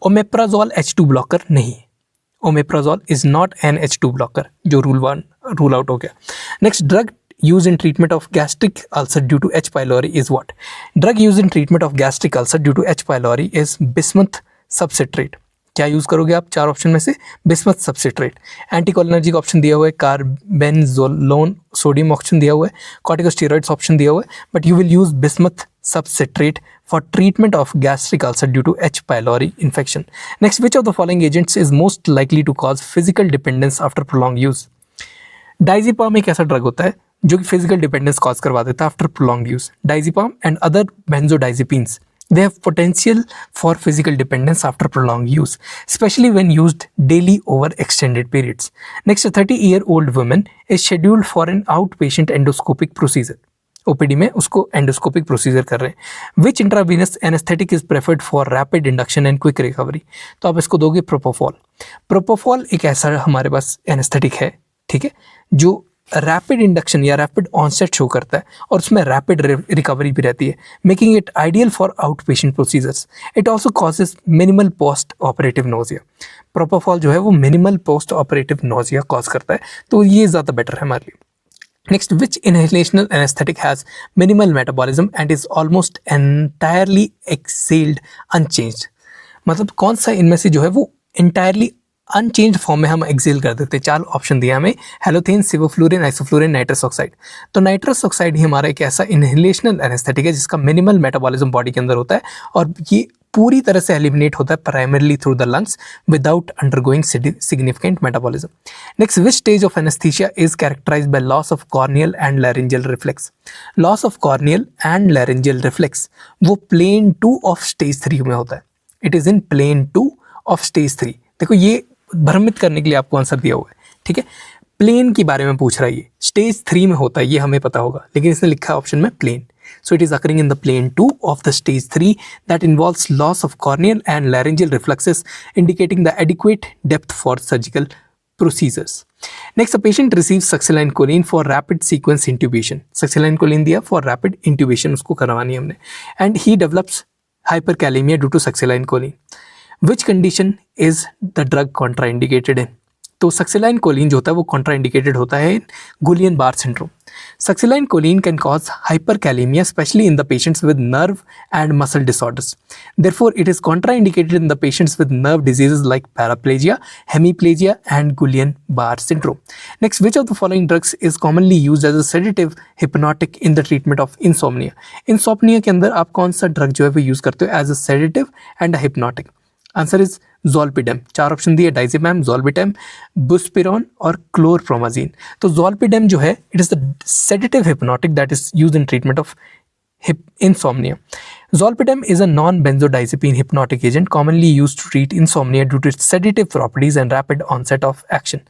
Omeprazole H2 blocker नहीं है. Omeprazole is not an H2 blocker, जो रूल आउट हो गया. Next, drug used in treatment of gastric ulcer due to H. pylori is what? Drug used in treatment of gastric ulcer due to H. pylori is bismuth subcitrate. क्या use करोगे आप चार option में से? Bismuth subcitrate. Anticholinergic option दिया हुआ है, कार्बेनजोलोन sodium option दिया हुआ है, कॉर्टिकोस्टेरॉइड्स ऑप्शन दिया हुआ है, but you will use bismuth subcitrate for treatment of gastric ulcer due to H. pylori infection. Next, which of the following agents is most likely to cause physical dependence after prolonged use? डाइजिपाम एक ऐसा drug होता है जो कि physical dependence cause करवा देता है after prolong use. Diazepam and other benzodiazepines, they have potential for physical dependence after prolonged use, especially when used daily over extended periods. Next, a 30-year-old woman is scheduled for an outpatient endoscopic procedure. OPD में उसको endoscopic procedure कर रहे हैं. Which intravenous anaesthetic is preferred for rapid induction and quick recovery? तो आप इसको दोगे propofol. Propofol एक ऐसा हमारे पास एनेस्थेटिक है, ठीक है, जो रैपिड इंडक्शन या रैपिड ऑनसेट शो करता है और उसमें रैपिड रिकवरी भी रहती है, making it ideal for out patient procedures. It also causes minimal post operative nausea. Propofol जो है वो minimal post operative nausea cause करता है, तो ये ज़्यादा बेटर है हमारे लिए. Next, which inhalational anesthetic has minimal metabolism and is almost entirely exhaled unchanged? मतलब कौन सा इनमें से जो है वो entirely अनचेंज्ड फॉर्म में हम एक्सेल कर देते हैं। 4 ऑप्शन दिया हमें, हेलोथेन, सिवोफ्लूरिन, आइसोफ्लूरिन, नाइट्रस ऑक्साइड। तो नाइट्रस ऑक्साइड ही हमारा एक ऐसा इनहेलेशनल एनेस्थेटिक है जिसका मिनिमल मेटाबॉलिज्म बॉडी के अंदर होता है और ये पूरी तरह से एलिमिनेट होता है primarily through the lungs without undergoing significant metabolism. Next, which stage of anaesthesia is characterised by loss of corneal and laryngeal reflex? Loss of corneal and laryngeal reflex वो प्लेन 2 ऑफ स्टेज 3 में होता है। It is in plane 2 of stage 3। देखो ये भ्रमित करने के लिए आपको आंसर दिया हुआ है, ठीक है। प्लेन के बारे में पूछ रहा है, ये स्टेज 3 में होता है, ये हमें पता होगा, लेकिन इसने लिखा है ऑप्शन में plane. So it is occurring in the plane 2 of the stage 3 that involves loss of corneal and laryngeal reflexes, indicating the adequate depth for surgical procedures. Next, a patient receives succinylcholine for rapid sequence intubation. Succinylcholine दिया for rapid intubation, उसको करवानी है हमने, and he develops hyperkalemia due to succinylcholine. Which condition is the drug contraindicated in? तो सक्सिलाइन Colin जो होता है वो कॉन्ट्राइंडिकेटेड होता है Guillain Barre syndrome. Succinylcholine can cause hyperkalaemia specially in the patients with nerve and muscle disorders. Therefore it is contraindicated in the patients with nerve diseases like paraplegia, hemiplegia and Guillain Barre syndrome. Next, which of the following drugs is commonly used as a sedative hypnotic in the treatment of insomnia? Insomnia के अंदर आप कौन सा drug जो है वो use करते हो as a sedative and a hypnotic? Answer is zolpidem. 4 option दिए, डाइज़ेपैम, ज़ोलबिटेम, बुस्पिरोन और क्लोरप्रोमाजीन। तो ज़ोलपिडेम जो है it is the sedative hypnotic that is used in treatment of insomnia. Zolpidem is a non-benzodiazepine hypnotic agent commonly used to treat insomnia due to its sedative properties and rapid onset of action.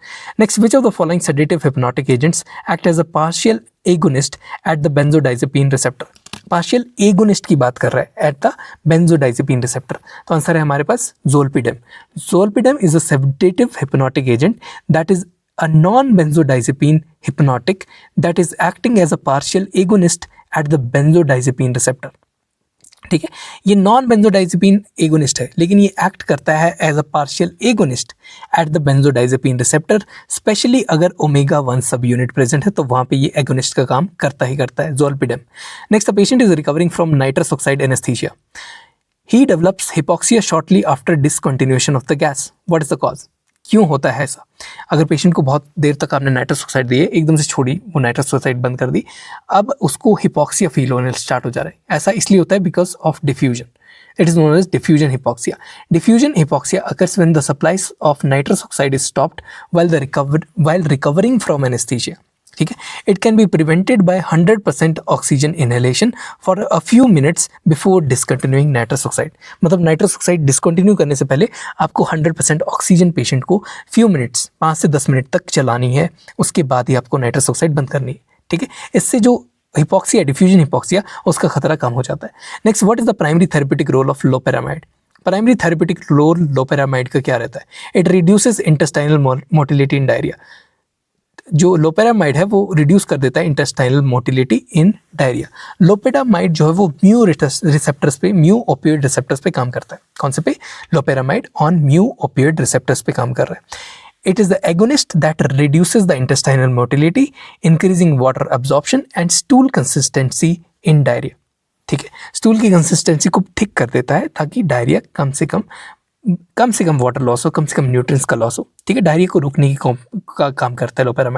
Next, which of the following sedative hypnotic agents act as a partial agonist at the benzodiazepine receptor? Partial agonist की बात कर रहा है at the benzodiazepine receptor. तो answer है हमारे पास zolpidem. Zolpidem is a sedative hypnotic agent that is a non-benzodiazepine hypnotic that is acting as a partial agonist at the benzodiazepine receptor. ठीक है, ये नॉन बेंजोडाइजेपिन एगोनिस्ट है लेकिन ये एक्ट करता है as a partial agonist at the benzodiazepine receptor, specially अगर omega 1 सब यूनिट प्रेजेंट है तो वहाँ पे ये एगोनिस्ट का काम करता ही करता है, zolpidem. Next, the patient is recovering from nitrous oxide anaesthesia. He develops hypoxia shortly after discontinuation of the gas. What is the cause? क्यों होता है ऐसा? अगर पेशेंट को बहुत देर तक आपने नाइट्रस ऑक्साइड दिए, एकदम से छोड़ी, वो नाइट्रस ऑक्साइड बंद कर दी, अब उसको हिपोक्सिया फील होने स्टार्ट हो जा रहा है। ऐसा इसलिए होता है because of diffusion. It is known as diffusion hypoxia. Diffusion hypoxia occurs when the supplies of nitrous oxide is stopped while recovering from anesthesia. ठीक है, it can be prevented by 100% oxygen inhalation for a few minutes before discontinuing nitrous oxide. मतलब nitrous oxide discontinue करने से पहले आपको 100% oxygen patient को few minutes 5 से 10 minute तक चलानी है, उसके बाद ही आपको नाइट्रस ऑक्साइड बंद करनी है। ठीक है, इससे जो हिपोक्सिया, डिफ्यूजन हिपोक्सिया, उसका खतरा कम हो जाता है। Next, what is the primary therapeutic role of loperamide? Primary therapeutic role loperamide का क्या रहता है? It reduces intestinal motility in diarrhoea. जो लोपेरामाइड है वो रिड्यूस कर देता है intestinal motility in diarrhoea. Loperamide जो है वो म्यू रिसेप्टर्स पे, म्यू ओपियोइड रिसेप्टर्स पे काम करता है। कौन से पे? Loperamide on mu opioid receptors पे काम कर रहा है। It is the agonist that reduces the intestinal motility, increasing water absorption and stool consistency in diarrhoea. ठीक है, स्टूल की कंसिस्टेंसी को ठीक कर देता है ताकि डायरिया कम से कम वाटर लॉस हो, कम से कम न्यूट्रिएंट्स का लॉस हो। ठीक है, डायरिया को रोकने की काम करता है लोपेरामाइड।